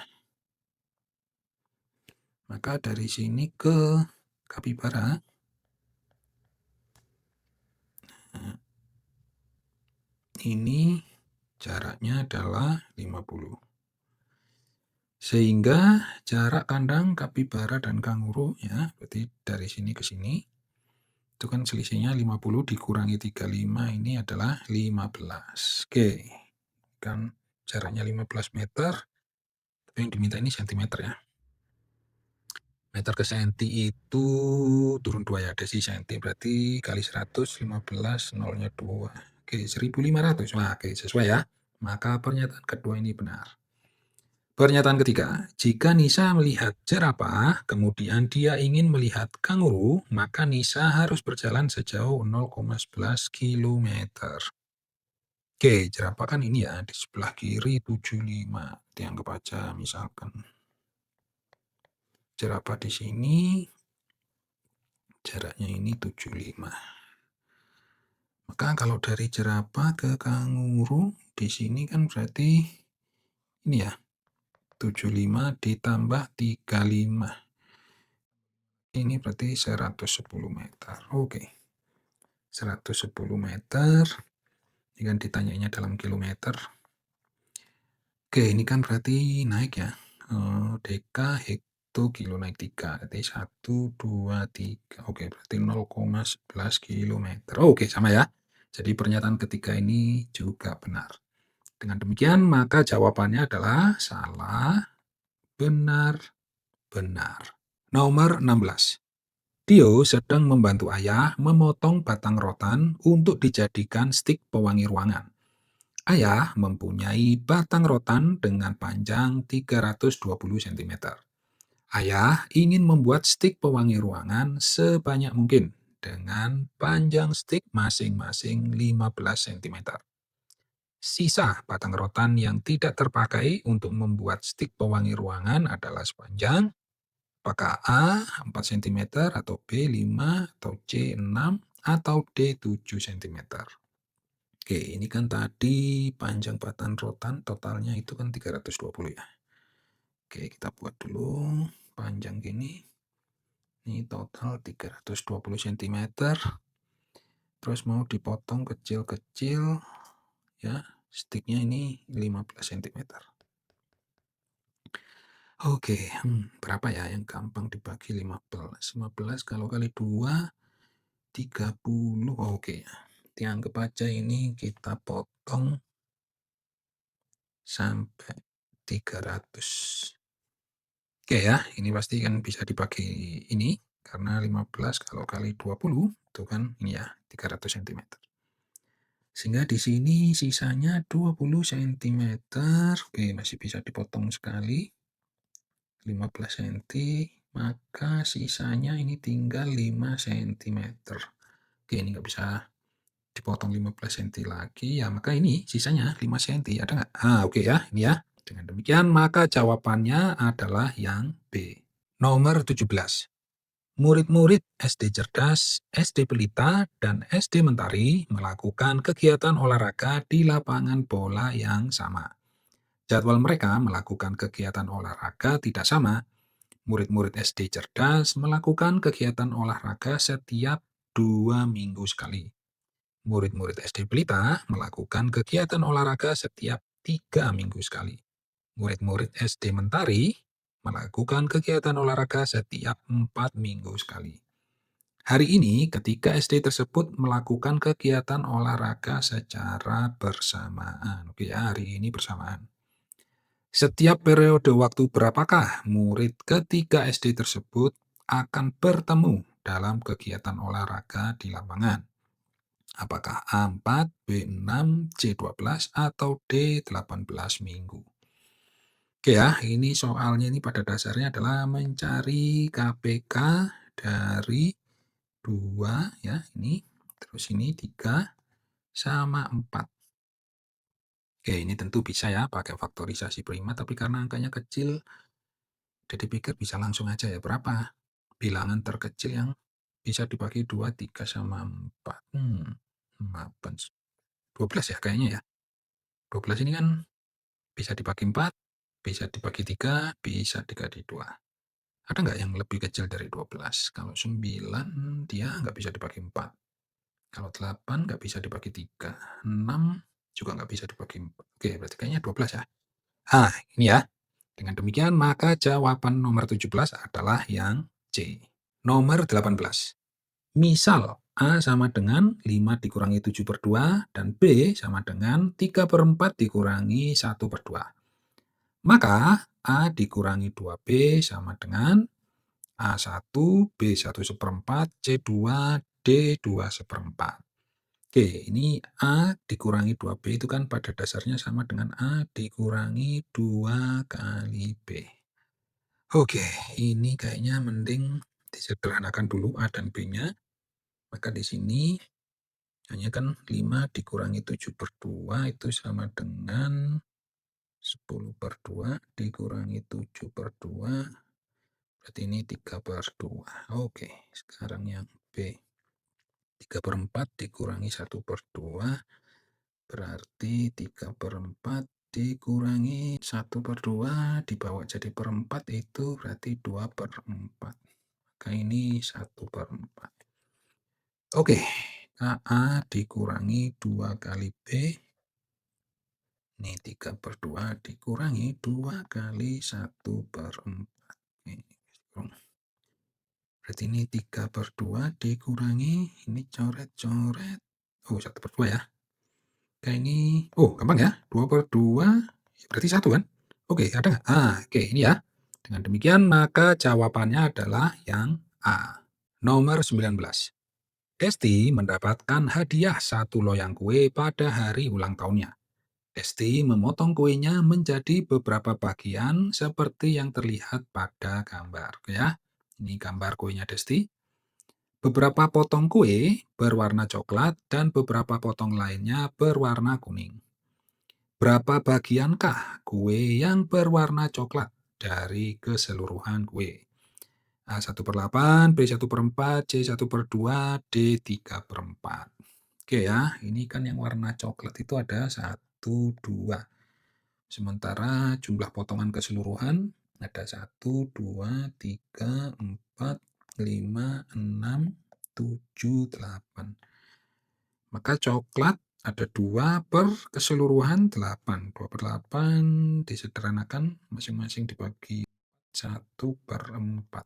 Maka dari sini ke kapibara, ini jaraknya adalah 50. Sehingga jarak kandang kapibara dan kanguru ya, berarti dari sini ke sini, itu kan selisihnya 50 dikurangi 35, ini adalah 15. Oke, kan jaraknya 15 meter, tapi yang diminta ini sentimeter ya. Meter ke senti itu turun 2 ya, desi senti, berarti kali 100, 15, nolnya 2. Oke, 1.500. Wah, oke, sesuai ya. Maka pernyataan kedua ini benar. Pernyataan ketiga, jika Nisa melihat jerapah, kemudian dia ingin melihat kanguru, maka Nisa harus berjalan sejauh 0,11 km. Oke, jerapah kan ini ya, di sebelah kiri 75. Dianggap aja misalkan. Jerapah di sini, jaraknya ini 75. Maka kalau dari jerapah ke kanguru, di sini kan berarti ini ya, 75 ditambah 35. Ini berarti 110 meter. Oke. 110 meter. Ini kan ditanyanya dalam kilometer. Oke, ini kan berarti naik ya. Deka, hekto, kilo naik 3. Berarti 1, 2, 3. Oke, berarti 0,11 kilometer. Oke, sama ya. Jadi pernyataan ketiga ini juga benar. Dengan demikian, maka jawabannya adalah salah, benar, benar. Nomor 16. Tio sedang membantu ayah memotong batang rotan untuk dijadikan stik pewangi ruangan. Ayah mempunyai batang rotan dengan panjang 320 cm. Ayah ingin membuat stik pewangi ruangan sebanyak mungkin dengan panjang stik masing-masing 15 cm. Sisa batang rotan yang tidak terpakai untuk membuat stik pewangi ruangan adalah sepanjang apakah A 4 cm atau B 5 atau C 6 atau D 7 cm. Oke, ini kan tadi panjang batang rotan totalnya itu kan 320 ya. Oke, kita buat dulu panjang gini. Ini total 320 cm. Terus mau dipotong kecil-kecil ya. Stiknya ini 15 cm. Oke, berapa ya yang gampang dibagi 15? 15 kalau kali 2, 30. Oke, dianggap aja ini kita potong sampai 300. Oke ya, ini pasti kan bisa dibagi ini, karena 15 kalau kali 20, itu kan ini ya, 300 cm. Sehingga di sini sisanya 20 cm. Oke, masih bisa dipotong sekali. 15 cm, maka sisanya ini tinggal 5 cm. Oke, ini nggak bisa dipotong 15 cm lagi, ya maka ini sisanya 5 cm, ada nggak? Oke ya, ini ya. Dengan demikian, maka jawabannya adalah yang B. Nomor 17. Murid-murid SD Cerdas, SD Pelita, dan SD Mentari melakukan kegiatan olahraga di lapangan bola yang sama. Jadwal mereka melakukan kegiatan olahraga tidak sama. Murid-murid SD Cerdas melakukan kegiatan olahraga setiap 2 minggu sekali. Murid-murid SD Pelita melakukan kegiatan olahraga setiap 3 minggu sekali. Murid-murid SD Mentari melakukan kegiatan olahraga setiap 4 minggu sekali. Hari ini, ketiga SD tersebut melakukan kegiatan olahraga secara bersamaan. Oke ya, hari ini bersamaan. Setiap periode waktu berapakah murid ketiga SD tersebut akan bertemu dalam kegiatan olahraga di lapangan? Apakah A4, B6, C12, atau D18 minggu? Oke ya, ini soalnya ini pada dasarnya adalah mencari KPK dari 2 ya, ini, terus ini 3 sama 4. Oke, ini tentu bisa ya pakai faktorisasi prima, tapi karena angkanya kecil, jadi pikir bisa langsung aja ya, berapa bilangan terkecil yang bisa dibagi 2, 3 sama 4? 8, 12 ya kayaknya ya. 12 ini kan bisa dibagi 4, bisa dibagi 3, bisa dibagi 2. Ada nggak yang lebih kecil dari 12? Kalau 9 dia nggak bisa dibagi 4. Kalau 8 nggak bisa dibagi 3. 6 juga nggak bisa dibagi 4. Oke, berarti kayaknya 12 ya. Ini ya. Dengan demikian maka jawaban nomor 17 adalah yang C. Nomor 18. Misal A sama dengan 5 dikurangi 7/2 dan B sama dengan 3/4 dikurangi 1/2. Maka A dikurangi 2B sama dengan A1, B1/4, C2, D2/4. Oke, ini A dikurangi 2B itu kan pada dasarnya sama dengan A dikurangi 2 kali B. Oke, ini kayaknya mending disederhanakan dulu A dan B-nya. Maka di sini hanya kan 5 dikurangi 7/2 itu sama dengan 10/2 dikurangi 7/2, berarti ini 3/2. Oke, sekarang yang B. 3/4 dikurangi 1/2 berarti 3/4 dikurangi 1/2 dibawa jadi perempat itu berarti 2/4. Maka ini 1/4. Oke, A dikurangi 2 kali B. Ini 3/2 dikurangi 2 kali 1/4. Berarti ini 3/2 dikurangi, ini coret-coret. Oh, 1/2 ya. Kayak ini, gampang ya. 2/2 berarti 1 kan? Oke, ada nggak? Oke, ini ya. Dengan demikian maka jawabannya adalah yang A. Nomor 19. Desti mendapatkan hadiah 1 loyang kue pada hari ulang tahunnya. Desti memotong kuenya menjadi beberapa bagian seperti yang terlihat pada gambar. Ya, ini gambar kuenya Desti. Beberapa potong kue berwarna coklat dan beberapa potong lainnya berwarna kuning. Berapa bagiankah kue yang berwarna coklat dari keseluruhan kue? A1/8, B1/4, C1/2, D3/4. Oke ya, ini kan yang warna coklat itu ada 1, 2. Sementara jumlah potongan keseluruhan ada 1, 2, 3, 4, 5, 6, 7, 8. Maka coklat ada 2 per keseluruhan 8. 2/8 disederhanakan masing-masing dibagi 1/4.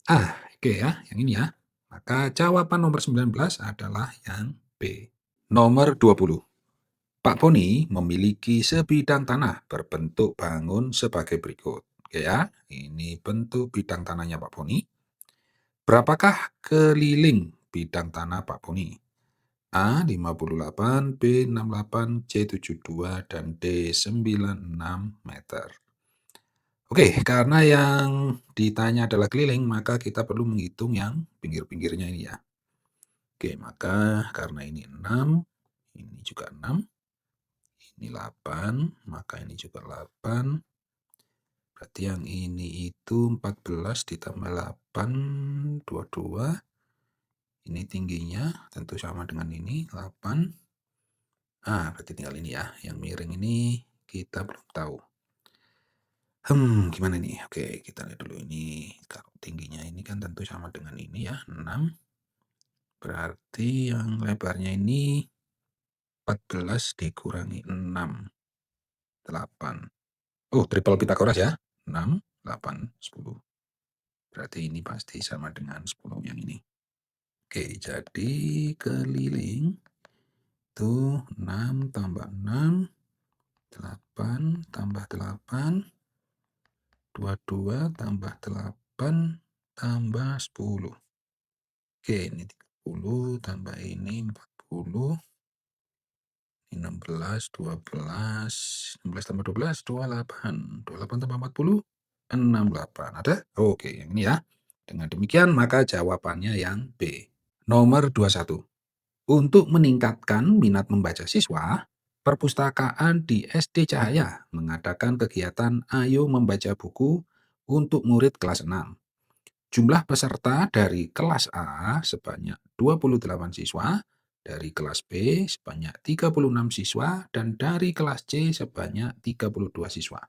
Oke ya, yang ini ya. Maka jawaban nomor 19 adalah yang B. Nomor 20. Pak Boni memiliki sebidang tanah berbentuk bangun sebagai berikut. Oke ya, ini bentuk bidang tanahnya Pak Boni. Berapakah keliling bidang tanah Pak Boni? A58, B68, C72, dan D96 meter. Oke, karena yang ditanya adalah keliling, maka kita perlu menghitung yang pinggir-pinggirnya ini ya. Oke, maka karena ini 6, ini juga 6, ini 8, maka ini juga 8. Berarti yang ini itu 14 ditambah 8, 22. Ini tingginya tentu sama dengan ini, 8. Berarti tinggal ini ya, yang miring ini kita belum tahu. Gimana nih? Oke, kita lihat dulu ini. Kalau tingginya ini kan tentu sama dengan ini ya, 6. Berarti yang lebarnya ini 14 dikurangi 6, 8. Triple Pitagoras ya. 6, 8, 10. Berarti ini pasti sama dengan 10 yang ini. Oke, jadi keliling itu 6 tambah 6, 8 tambah 8, 22 tambah 8 tambah 10. Oke, ini 30 tambah ini 40, 16, 12, 16 tambah 12, 28. 28 tambah 40, 68. Ada? Oke, yang ini ya. Dengan demikian maka jawabannya yang B. Nomor 21. Untuk meningkatkan minat membaca siswa, perpustakaan di SD Cahaya mengadakan kegiatan Ayo Membaca Buku untuk murid kelas 6. Jumlah peserta dari kelas A sebanyak 28 siswa, dari kelas B sebanyak 36 siswa, dan dari kelas C sebanyak 32 siswa.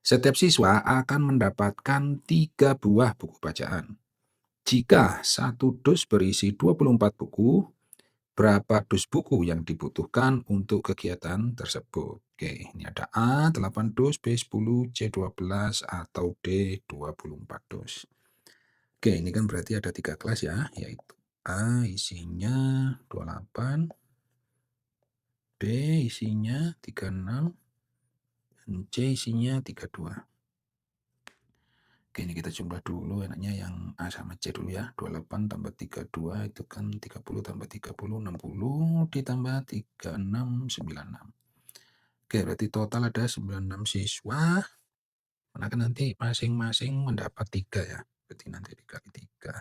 Setiap siswa akan mendapatkan 3 buah buku bacaan. Jika satu dus berisi 24 buku, berapa dus buku yang dibutuhkan untuk kegiatan tersebut? Oke, ini ada A 8 dus, B 10, C 12, atau D 24 dus. Oke, ini kan berarti ada 3 kelas ya, yaitu A isinya 28, B isinya 36, dan C isinya 32. Oke, ini kita jumlah dulu enaknya yang A sama C dulu ya. 28 tambah 32 itu kan 30 tambah 30, 60 ditambah 36, 96. Oke, berarti total ada 96 siswa. Maka nanti masing-masing mendapat 3 ya. Berarti nanti dikali 3.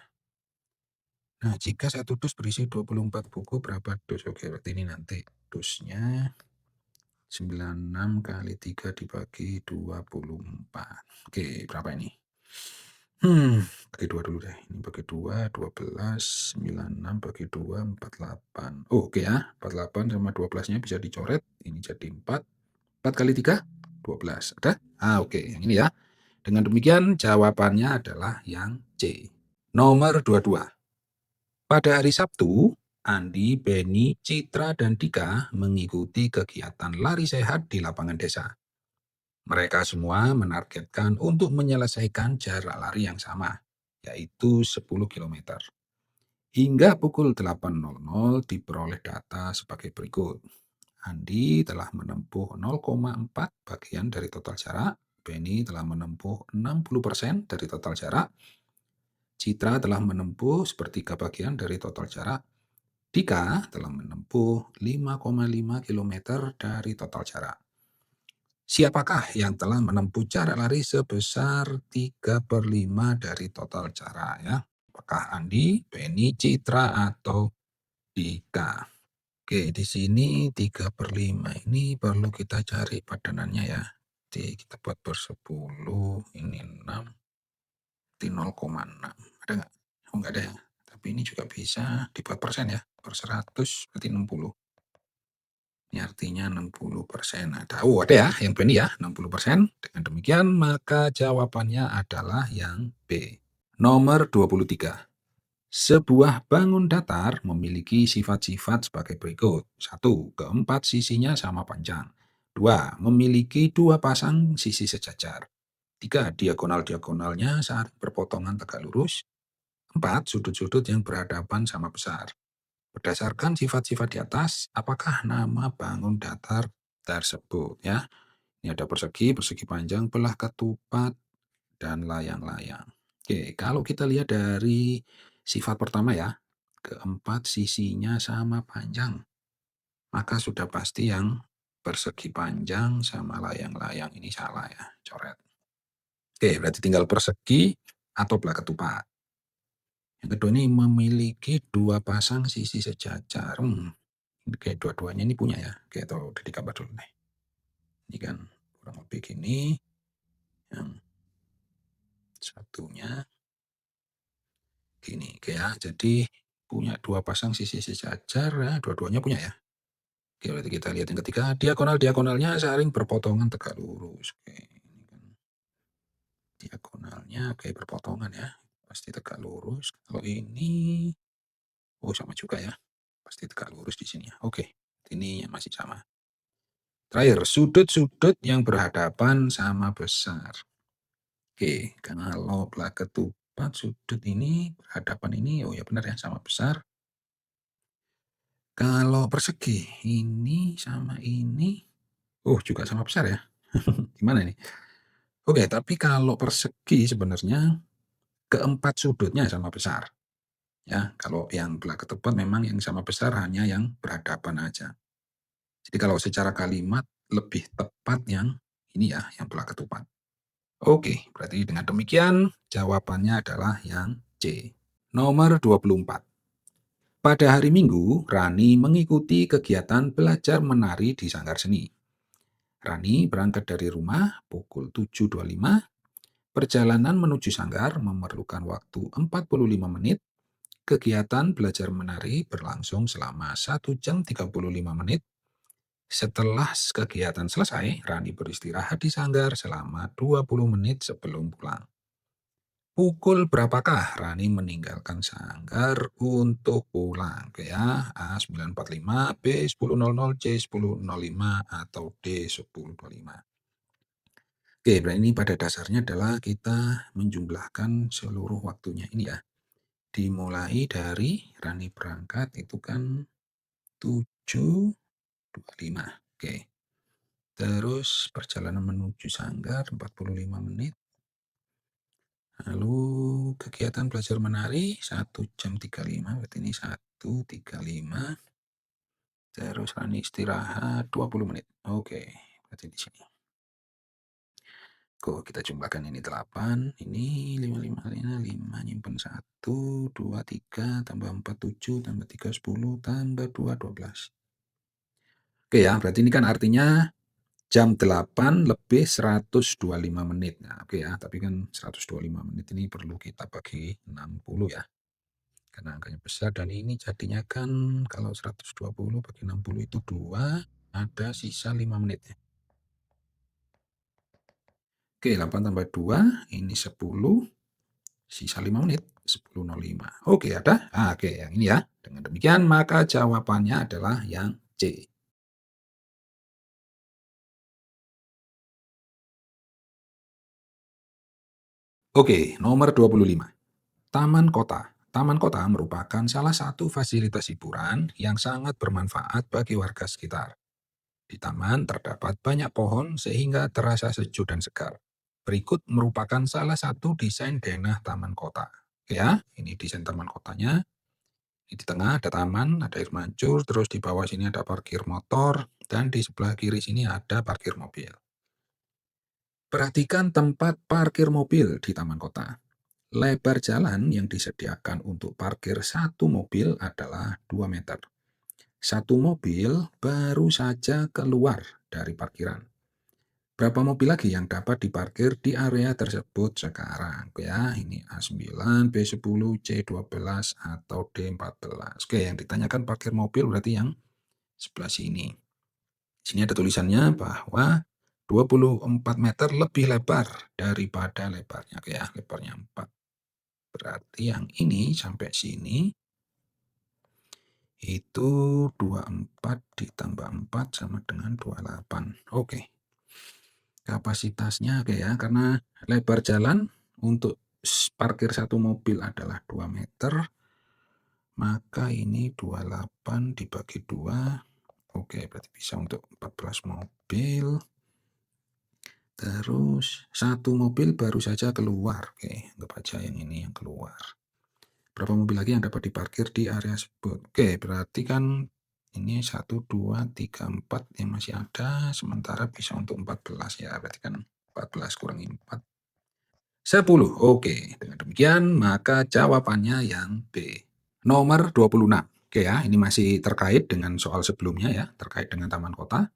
Nah, jika satu dus berisi 24 buku, berapa dus? Oke, berarti ini nanti dusnya 96 kali 3 dibagi 24. Oke, berapa ini? Bagi 2 dulu deh. Ini bagi 2, 12, 96 bagi 2, 48. Oh, oke ya, 48 sama 12-nya bisa dicoret. Ini jadi 4. 4 kali 3, 12. Ada? Oke, yang ini ya. Dengan demikian jawabannya adalah yang C. Nomor 22. Pada hari Sabtu, Andi, Beni, Citra, dan Dika mengikuti kegiatan lari sehat di lapangan desa. Mereka semua menargetkan untuk menyelesaikan jarak lari yang sama, yaitu 10 km. Hingga pukul 8.00 diperoleh data sebagai berikut. Andi telah menempuh 0,4 bagian dari total jarak, Beni telah menempuh 60% dari total jarak, Citra telah menempuh sepertiga bagian dari total jarak, Dika telah menempuh 5,5 km dari total jarak. Siapakah yang telah menempuh jarak lari sebesar 3/5 dari total jarak ya? Apakah Andi, Beni, Citra, atau Dika? Oke, di sini 3/5 ini perlu kita cari padanannya ya. Jadi kita buat per 10, ini 6, di 0,6. Ada nggak? Oh, nggak ada ya. Tapi ini juga bisa dibuat persen ya. Per 100 berarti 60. Ini artinya 60%. Ada ya yang Beni ya, 60%. Dengan demikian maka jawabannya adalah yang B. Nomor 23. Sebuah bangun datar memiliki sifat-sifat sebagai berikut. 1. Keempat sisinya sama panjang. 2. Memiliki 2 pasang sisi sejajar. 3. Diagonal-diagonalnya saat berpotongan tegak lurus. 4. Sudut-sudut yang berhadapan sama besar. Berdasarkan sifat-sifat di atas, apakah nama bangun datar tersebut ya? Ini ada persegi, persegi panjang, belah ketupat, dan layang-layang. Oke, kalau kita lihat dari sifat pertama ya, keempat sisinya sama panjang, maka sudah pasti yang persegi panjang sama layang-layang ini salah ya, coret. Oke, berarti tinggal persegi atau belah ketupat. Yang kedua ini memiliki 2 pasang sisi sejajar. Ini kayak dua-duanya ini punya ya. Oke, atau udah digambar dulu nih. Ini kan kurang lebih gini. Yang satunya gini. Oke ya, jadi punya 2 pasang sisi sejajar ya, dua-duanya punya ya. Oke, berarti kita lihat yang ketiga, diagonal-diagonalnya saling berpotongan tegak lurus. Oke, ini kan diagonalnya kayak berpotongan ya. Pasti tegak lurus. Kalau ini, oh sama juga ya. Pasti tegak lurus di sini ya. Oke, ini masih sama. Terakhir, sudut-sudut yang berhadapan sama besar. Oke, kalau belah ketupat sudut ini berhadapan ini, oh ya benar ya sama besar. Kalau persegi ini sama ini Oh, juga sama besar ya? Gimana ini? Oke, tapi kalau persegi sebenarnya keempat sudutnya sama besar, ya. Kalau yang belah ketupat memang yang sama besar hanya yang berhadapan aja. Jadi kalau secara kalimat lebih tepat yang ini ya, yang belah ketupat. Oke, berarti dengan demikian jawabannya adalah yang C. Nomor 24. Pada hari Minggu, Rani mengikuti kegiatan belajar menari di Sanggar Seni. Rani berangkat dari rumah pukul 7.25. Perjalanan menuju sanggar memerlukan waktu 45 menit. Kegiatan belajar menari berlangsung selama 1 jam 35 menit. Setelah kegiatan selesai, Rani beristirahat di sanggar selama 20 menit sebelum pulang. Pukul berapakah Rani meninggalkan sanggar untuk pulang? Oke ya, A 9.45, B 10.00, C 10.05, atau D 10.25. Oke, berarti ini pada dasarnya adalah kita menjumlahkan seluruh waktunya ini ya. Dimulai dari Rani berangkat itu kan 7.25. Oke. Terus perjalanan menuju sanggar 45 menit. Lalu kegiatan belajar menari 1 jam 35, berarti ini 1.35. Terus Rani istirahat 20 menit. Oke, berarti di sini. Kok kita jumlahkan ini 8, ini 5, 5 nyimpen 1, 2, 3, tambah 4, 7, tambah 3, 10, tambah 2, 12. Oke ya, berarti ini kan artinya jam 8 lebih 125 menit. Nah, oke ya, tapi kan 125 menit ini perlu kita bagi 60 ya. Karena angkanya besar dan ini jadinya kan kalau 120 bagi 60 itu 2, ada sisa 5 menit ya. Oke, 8 tambah 2, ini 10, sisa 5 menit, 10.05. Oke, ada? Oke, yang ini ya. Dengan demikian, maka jawabannya adalah yang C. Oke, nomor 25. Taman Kota. Taman kota merupakan salah satu fasilitas hiburan yang sangat bermanfaat bagi warga sekitar. Di taman terdapat banyak pohon sehingga terasa sejuk dan segar. Berikut merupakan salah satu desain denah taman kota. Ya, ini desain taman kotanya. Di tengah ada taman, ada air mancur, terus di bawah sini ada parkir motor, dan di sebelah kiri sini ada parkir mobil. Perhatikan tempat parkir mobil di taman kota. Lebar jalan yang disediakan untuk parkir satu mobil adalah 2 meter. Satu mobil baru saja keluar dari parkiran. Berapa mobil lagi yang dapat diparkir di area tersebut sekarang? Ya, ini A9, B10, C12, atau D14. Oke, yang ditanyakan parkir mobil berarti yang sebelah sini. Sini ada tulisannya bahwa 24 meter lebih lebar daripada lebarnya. Oke ya, lebarnya 4. Berarti yang ini sampai sini itu 24 ditambah 4 sama dengan 28. Oke. Kapasitasnya oke ya, karena lebar jalan untuk parkir satu mobil adalah 2 meter, maka ini 28 dibagi 2. Oke, berarti bisa untuk 14 mobil. Terus satu mobil baru saja keluar. Oke, anggap aja yang ini yang keluar. Berapa mobil lagi yang dapat diparkir di area tersebut? Oke, berarti kan ini 1, 2, 3, 4 yang masih ada, sementara bisa untuk 14 ya. Berarti kan 14 kurangi 4. 10. Oke, dengan demikian maka jawabannya yang B. Nomor 26. Oke ya, ini masih terkait dengan soal sebelumnya ya, terkait dengan taman kota.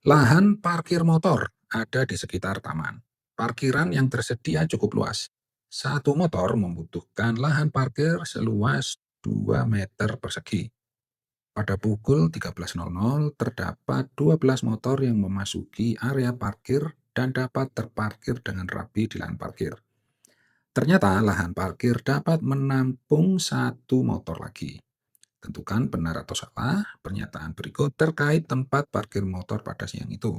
Lahan parkir motor ada di sekitar taman. Parkiran yang tersedia cukup luas. Satu motor membutuhkan lahan parkir seluas 2 meter persegi. Pada pukul 13.00 terdapat 12 motor yang memasuki area parkir dan dapat terparkir dengan rapi di lahan parkir. Ternyata lahan parkir dapat menampung satu motor lagi. Tentukan benar atau salah pernyataan berikut terkait tempat parkir motor pada siang itu.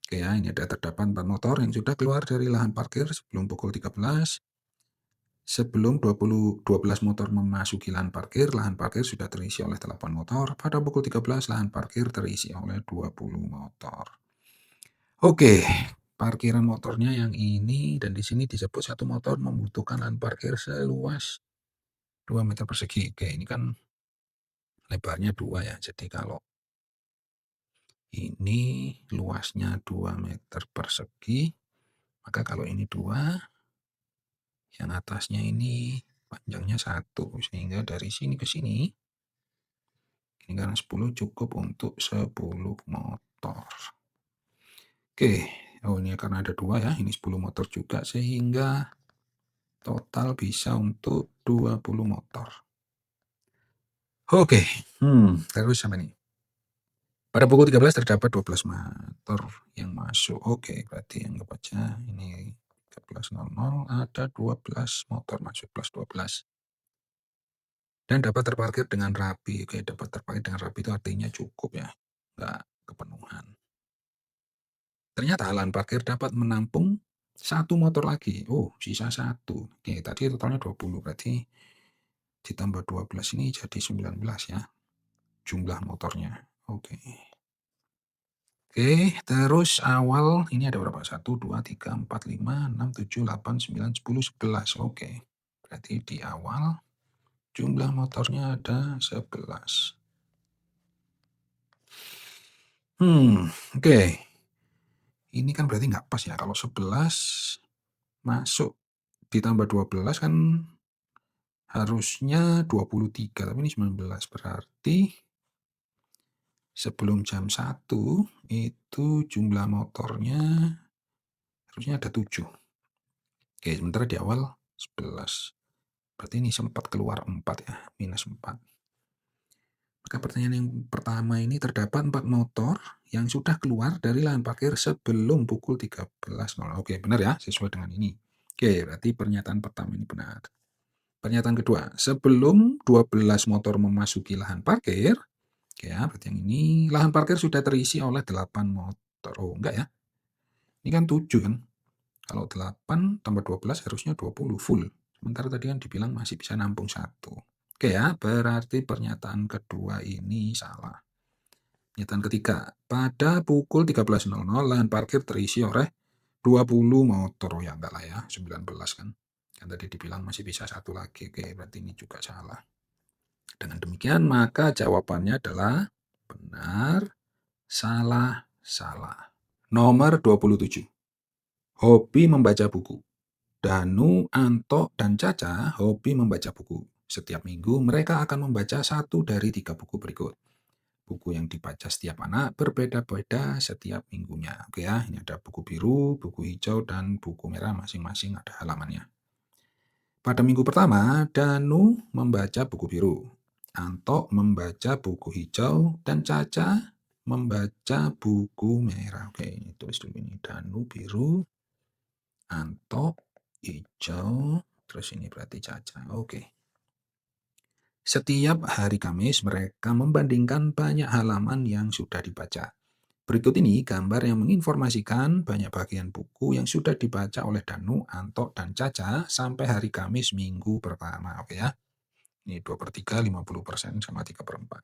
Oke ya, ini ada terdapat 4 motor yang sudah keluar dari lahan parkir sebelum pukul 13. Sebelum 12 motor memasuki lahan parkir sudah terisi oleh 8 motor. Pada pukul 13, lahan parkir terisi oleh 20 motor. Oke, parkiran motornya yang ini dan di sini disebut satu motor membutuhkan lahan parkir seluas 2 meter persegi. Oke, ini kan lebarnya 2 ya. Jadi kalau ini luasnya 2 meter persegi, maka kalau ini 2, yang atasnya ini panjangnya 1, sehingga dari sini ke sini, lingkaran 10 cukup untuk 10 motor. Oke, oh ini karena ada 2 ya, ini 10 motor juga, sehingga total bisa untuk 20 motor. Oke, terus sampai nih. Pada pukul 13 terdapat 12 motor yang masuk. Oke, berarti anggap aja ini 13.00 ada 12 motor masuk plus 12. Dan dapat terparkir dengan rapi. Oke, dapat terparkir dengan rapi itu artinya cukup ya, nggak kepenuhan. Ternyata lahan parkir dapat menampung 1 motor lagi. Oh, sisa 1. Oke, tadi totalnya 20, berarti ditambah 12 ini jadi 19 ya, jumlah motornya. Oke. Oke, terus awal ini ada berapa? 1, 2, 3, 4, 5, 6, 7, 8, 9, 10, 11. Oke, berarti di awal jumlah motornya ada 11. Oke. Ini kan berarti nggak pas ya, kalau 11 masuk ditambah 12 kan harusnya 23, tapi ini 19. Berarti sebelum jam 1 itu jumlah motornya harusnya ada 7. Oke, sementara di awal 11. Berarti ini sempat keluar 4 ya, minus 4. Maka pertanyaan yang pertama ini terdapat 4 motor yang sudah keluar dari lahan parkir sebelum pukul 13.00. Oke, benar ya, sesuai dengan ini. Oke, berarti pernyataan pertama ini benar. Pernyataan kedua, sebelum 12 motor memasuki lahan parkir, oke ya, berarti yang ini, lahan parkir sudah terisi oleh 8 motor. Oh, enggak ya. Ini kan 7 kan. Kalau 8 tambah 12 harusnya 20 full. Sementara tadi kan dibilang masih bisa nampung 1. Oke ya, berarti pernyataan kedua ini salah. Pernyataan ketiga, pada pukul 13.00 lahan parkir terisi oleh 20 motor. Oh ya enggak lah ya, 19 kan. Kan tadi dibilang masih bisa 1 lagi. Oke, berarti ini juga salah. Dengan demikian maka jawabannya adalah benar, salah, salah. Nomor 27. Hobi membaca buku. Danu, Anto, dan Caca hobi membaca buku. Setiap minggu mereka akan membaca 1 dari 3 buku berikut. Buku yang dibaca setiap anak berbeda-beda setiap minggunya. Oke ya, ini ada buku biru, buku hijau, dan buku merah, masing-masing ada halamannya. Pada minggu pertama, Danu membaca buku biru, Anto membaca buku hijau, dan Caca membaca buku merah. Oke, ini tulis dulu ini. Danu biru, Anto hijau, terus ini berarti Caca. Oke. Setiap hari Kamis mereka membandingkan banyak halaman yang sudah dibaca. Berikut ini gambar yang menginformasikan banyak bagian buku yang sudah dibaca oleh Danu, Anto, dan Caca sampai hari Kamis minggu pertama. Oke ya. Ini 2/3, 50% sama 3/4.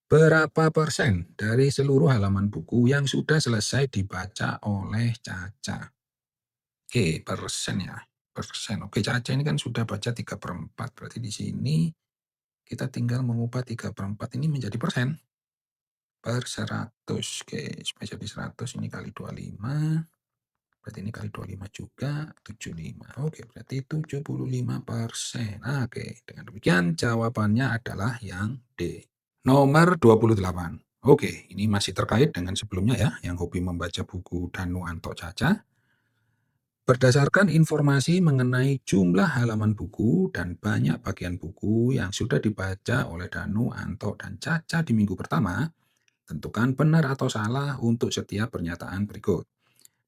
Berapa persen dari seluruh halaman buku yang sudah selesai dibaca oleh Caca? Oke, persen ya. Persen. Oke, Caca ini kan sudah baca 3/4. Berarti di sini kita tinggal mengubah 3/4 ini menjadi persen. Per 100. Oke, supaya jadi 100 ini kali 25. Berarti ini kali 25 juga, 75. Oke, berarti 75%. Oke, dengan demikian jawabannya adalah yang D. Nomor 28. Oke, ini masih terkait dengan sebelumnya ya, yang hobi membaca buku Danu, Anto, Caca. Berdasarkan informasi mengenai jumlah halaman buku dan banyak bagian buku yang sudah dibaca oleh Danu, Anto, dan Caca di minggu pertama, tentukan benar atau salah untuk setiap pernyataan berikut.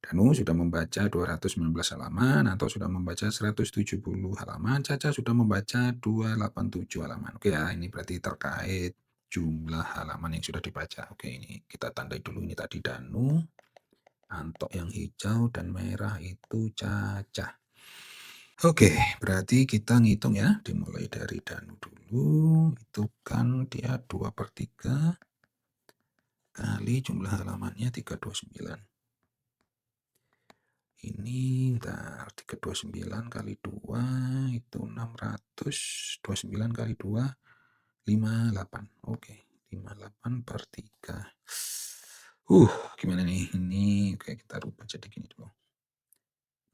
Danu sudah membaca 219 halaman, Anto sudah membaca 170 halaman, Caca sudah membaca 287 halaman. Oke ya, ini berarti terkait jumlah halaman yang sudah dibaca. Oke, ini kita tandai dulu ini tadi Danu, Anto yang hijau, dan merah itu Caca. Oke, berarti kita ngitung ya, dimulai dari Danu dulu, itu kan dia 2/3 kali jumlah halamannya 329. Ini entar 329 kali 2 itu 600, 29 kali 2, 58. Oke, 58/3. Gimana nih? Ini oke kita rubah jadi gini dulu.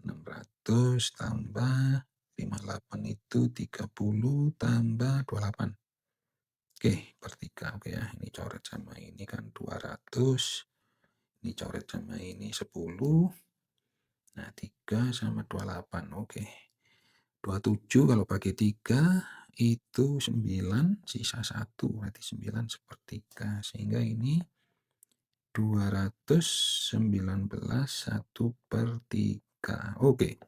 600 tambah 58 itu 30 tambah 28. Oke, per 3. Oke ya, ini coret sama ini kan 200. Ini coret sama ini 10. Nah, 3 sama 28. Oke. 27 kalau bagi 3 itu 9, sisa 1. Berarti 9 sepertiga. Sehingga ini 219 1/3. Oke.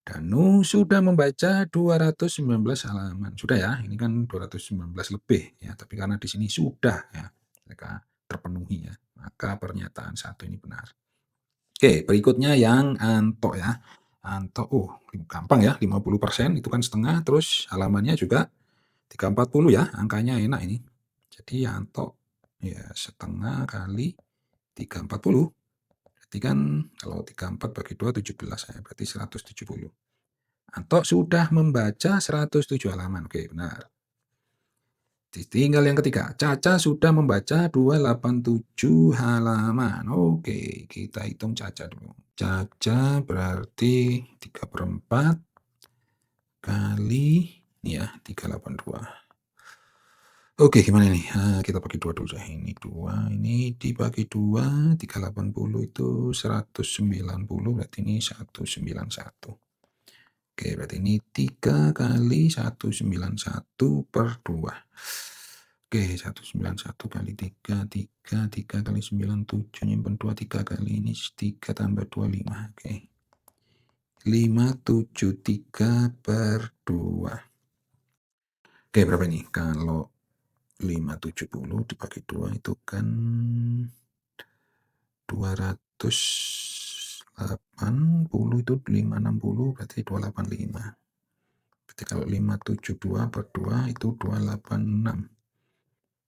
Danu sudah membaca 219 halaman. Sudah ya, ini kan 219 lebih ya, tapi karena di sini sudah ya, mereka terpenuhi ya, maka pernyataan satu ini benar. Oke, berikutnya yang Anto ya. Anto, gampang ya, 50% itu kan setengah, terus halamannya juga 340 ya, angkanya enak ini. Jadi Anto ya setengah kali 340. Berarti kan kalau 34 bagi 2, 17 ya, berarti 170. Anto sudah membaca 107 halaman. Oke, benar. Tinggal yang ketiga. Caca sudah membaca 287 halaman. Oke, kita hitung Caca dulu. Caca berarti 3/4 kali ini ya, 382. Oke, gimana nih? Kita bagi 2 dulu deh. Ini 2, ini dibagi 2, 380 itu 190, berarti ini 191. Oke, berarti ini 3 kali 191/2. Oke, 191 kali 3, 3 kali 97, nyimpen 2, 3 kali ini 3 tambah 2, 5. Oke. 573/2. Oke, berapa ini? Kalau 570 dibagi 2 itu kan 280 itu 560 berarti 285. Berarti kalau 572/2 itu 286.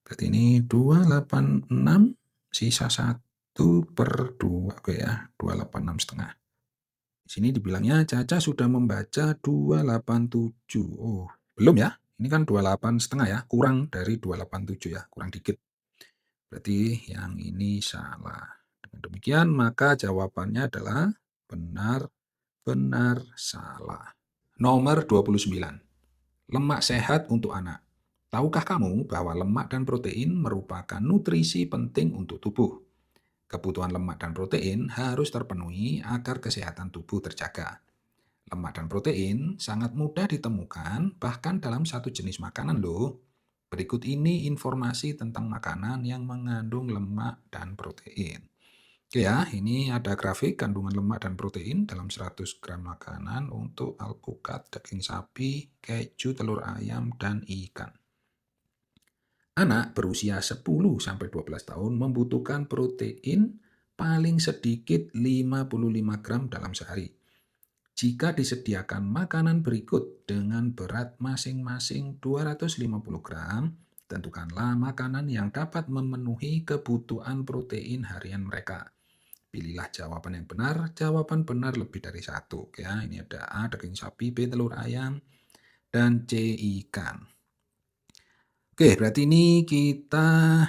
Berarti ini 286 sisa 1/2. Oke ya, 286 setengah. Di sini dibilangnya Caca sudah membaca 287. Belum ya? Ini kan 28 setengah ya, kurang dari 287 ya, kurang dikit. Berarti yang ini salah. Dengan demikian maka jawabannya adalah benar, benar, salah. Nomor 29. Lemak sehat untuk anak. Tahukah kamu bahwa lemak dan protein merupakan nutrisi penting untuk tubuh? Kebutuhan lemak dan protein harus terpenuhi agar kesehatan tubuh terjaga. Lemak dan protein sangat mudah ditemukan bahkan dalam satu jenis makanan loh. Berikut ini informasi tentang makanan yang mengandung lemak dan protein. Oke ya, ini ada grafik kandungan lemak dan protein dalam 100 gram makanan untuk alpukat, daging sapi, keju, telur ayam, dan ikan. Anak berusia 10-12 tahun membutuhkan protein paling sedikit 55 gram dalam sehari. Jika disediakan makanan berikut dengan berat masing-masing 250 gram, tentukanlah makanan yang dapat memenuhi kebutuhan protein harian mereka. Pilihlah jawaban yang benar. Jawaban benar lebih dari satu. Ya, ini ada A, daging sapi, B, telur ayam, dan C, ikan. Oke, berarti ini kita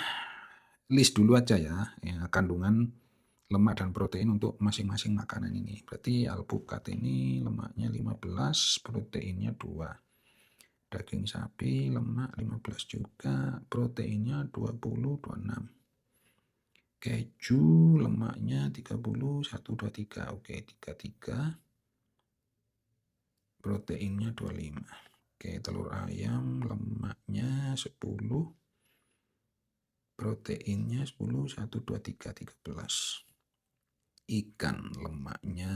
list dulu aja ya, kandungan lemak dan protein untuk masing-masing makanan ini. Berarti alpukat ini lemaknya 15, proteinnya 2. Daging sapi lemak 15 juga, proteinnya 20, 26. Keju lemaknya 30, 1, 2, 3. Oke, 33. Proteinnya 25. Oke, telur ayam lemaknya 10. Proteinnya 10, 1, 2, 3, 13. Ikan lemaknya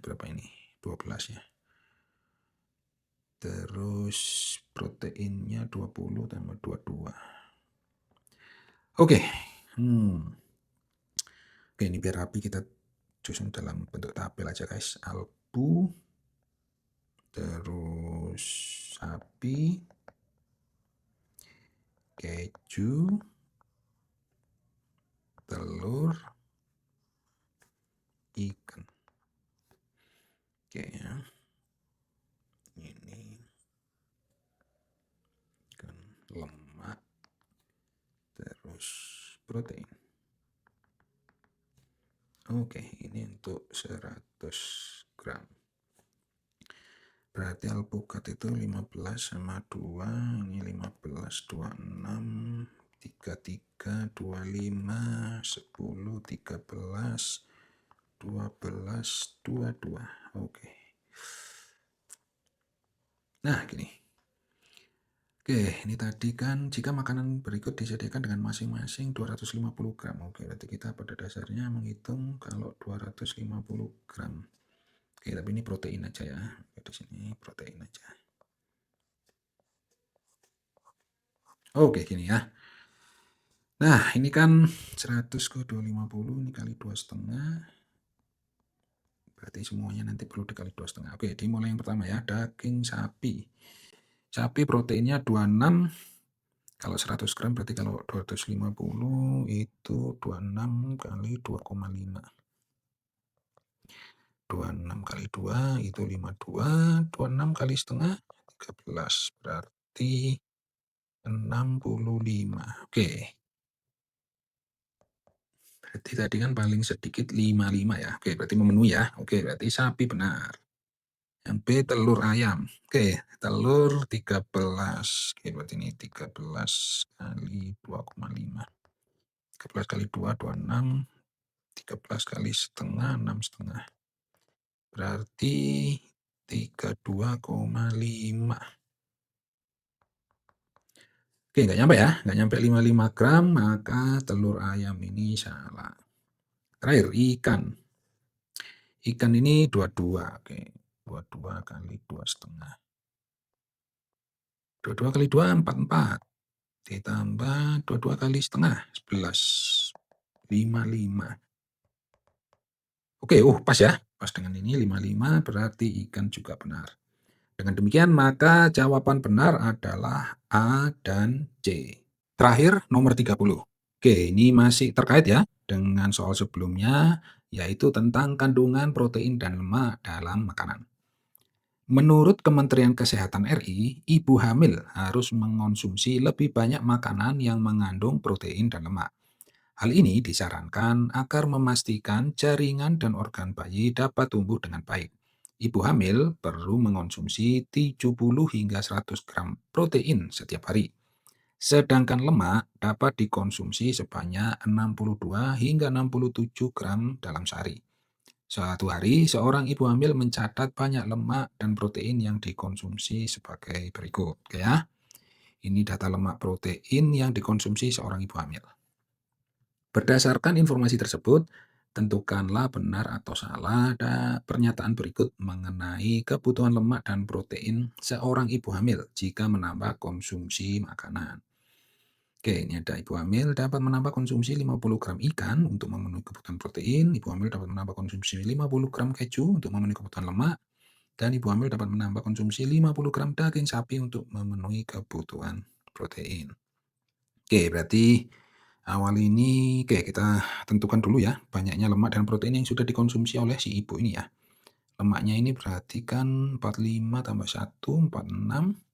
berapa ini? 12 ya. Terus proteinnya 20 tambah 22. Oke. Oke, ini biar rapi kita susun dalam bentuk tabel aja guys. Albu, terus sapi, keju, telur, ikan. Oke ya. Ini ikan, lemak, terus protein. Oke, ini untuk 100 gram. Berarti alpukat itu 15 sama 2, ini 15, 26, 33, 25, 10, 13, 12, 22. Oke. Nah, gini. Oke, ini tadi kan jika makanan berikut disediakan dengan masing-masing 250 gram. Oke, berarti kita pada dasarnya menghitung kalau 250 gram. Oke, tapi ini protein aja ya. Oke, di sini protein aja. Oke, gini ya. Nah, ini kan 100 ke 250, ini kali 2,5. Berarti semuanya nanti perlu dikali 2,5. Oke, dimulai yang pertama ya, daging sapi. Sapi proteinnya 26. Kalau 100 gram berarti kalau 250 itu 26 kali 2,5. 26 kali 2 itu 52. 26 kali setengah 13. Berarti 65. Oke. Berarti tadi kan paling sedikit 55 ya. Oke, berarti memenuhi ya. Oke, berarti sapi benar. Yang B telur ayam. Oke, telur 13. Oke, berarti ini 13 kali 2,5. 13 kali 2, 26. 13 kali setengah, 6 setengah. Berarti 32,5. Oke, nggak nyampe ya. Nggak nyampe 55 gram, maka telur ayam ini salah. Terakhir, ikan. Ikan ini 22. Oke, 22 kali 2,5. 22 kali 2, 44. Ditambah 22 kali setengah, 11. 55. Oke, pas ya. Pas dengan ini 55 berarti ikan juga benar. Dengan demikian maka jawaban benar adalah A dan C. Terakhir nomor 30. Oke, ini masih terkait ya dengan soal sebelumnya, yaitu tentang kandungan protein dan lemak dalam makanan. Menurut Kementerian Kesehatan RI, ibu hamil harus mengonsumsi lebih banyak makanan yang mengandung protein dan lemak. Hal ini disarankan agar memastikan jaringan dan organ bayi dapat tumbuh dengan baik. Ibu hamil perlu mengonsumsi 70 hingga 100 gram protein setiap hari. Sedangkan lemak dapat dikonsumsi sebanyak 62 hingga 67 gram dalam sehari. Suatu hari, seorang ibu hamil mencatat banyak lemak dan protein yang dikonsumsi sebagai berikut. Oke ya, ini data lemak protein yang dikonsumsi seorang ibu hamil. Berdasarkan informasi tersebut, tentukanlah benar atau salah pernyataan berikut mengenai kebutuhan lemak dan protein seorang ibu hamil jika menambah konsumsi makanan. Oke, ini ada ibu hamil dapat menambah konsumsi 50 gram ikan untuk memenuhi kebutuhan protein, ibu hamil dapat menambah konsumsi 50 gram keju untuk memenuhi kebutuhan lemak, dan ibu hamil dapat menambah konsumsi 50 gram daging sapi untuk memenuhi kebutuhan protein. Oke, berarti awal ini kita tentukan dulu ya banyaknya lemak dan protein yang sudah dikonsumsi oleh si ibu ini ya. Lemaknya ini berarti kan 45 tambah 1, 46.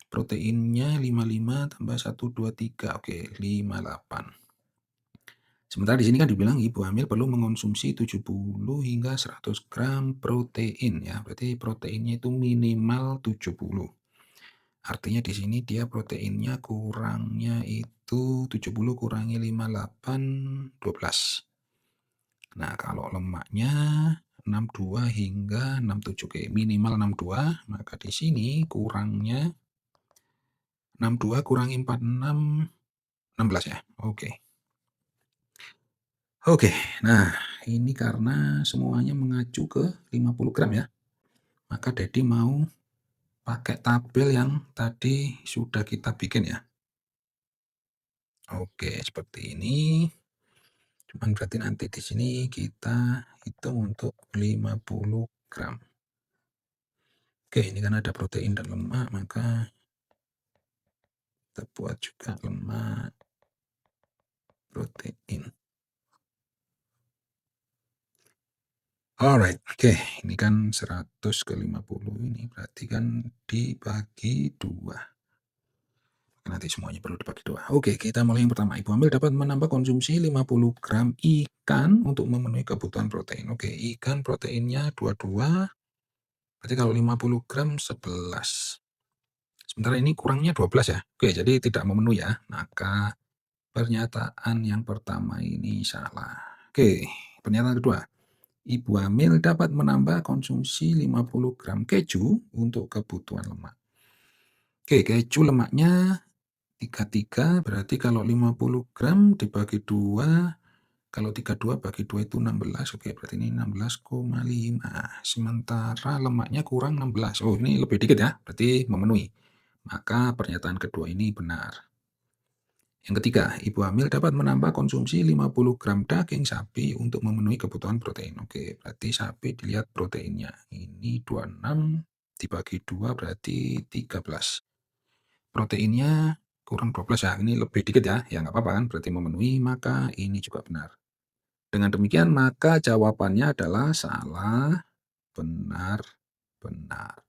Proteinnya 55 tambah 1, 2, 3. Oke, 58. Sementara di sini kan dibilang ibu hamil perlu mengonsumsi 70 hingga 100 gram protein ya. Berarti proteinnya itu minimal 70. Artinya di sini dia proteinnya kurangnya itu 70 kurangi 58, 12. Nah, kalau lemaknya 62 hingga 67, oke, minimal 62, maka di sini kurangnya 62 kurangi 46, 16 ya. Oke. Oke, nah ini karena semuanya mengacu ke 50 gram ya, maka Dedi mau pakai tabel yang tadi sudah kita bikin ya. Oke, seperti ini. Cuman berarti nanti di sini kita hitung untuk 50 gram. Oke, ini kan ada protein dan lemak, maka kita buat juga lemak, protein. Alright, oke, ini kan 100 ke 50 ini berarti kan dibagi 2. Nanti semuanya perlu dibagi 2. Oke, kita mulai yang pertama. Ibu hamil dapat menambah konsumsi 50 gram ikan untuk memenuhi kebutuhan protein. Oke, ikan proteinnya 22, berarti kalau 50 gram 11. Sementara ini kurangnya 12 ya. Oke, jadi tidak memenuhi ya. Maka pernyataan yang pertama ini salah. Oke, pernyataan kedua. Ibu hamil dapat menambah konsumsi 50 gram keju untuk kebutuhan lemak. Oke, keju lemaknya 33, berarti kalau 50 gram dibagi 2, kalau 32 bagi 2 itu 16, oke berarti ini 16,5. Sementara lemaknya kurang 16. Oh, ini lebih dikit ya, berarti memenuhi. Maka pernyataan kedua ini benar. Yang ketiga, ibu hamil dapat menambah konsumsi 50 gram daging sapi untuk memenuhi kebutuhan protein. Oke, berarti sapi dilihat proteinnya. Ini 26 dibagi 2 berarti 13. Proteinnya kurang 12 ya, ini lebih dikit ya, ya nggak apa-apa kan, berarti memenuhi, maka ini juga benar. Dengan demikian maka jawabannya adalah salah, benar, benar.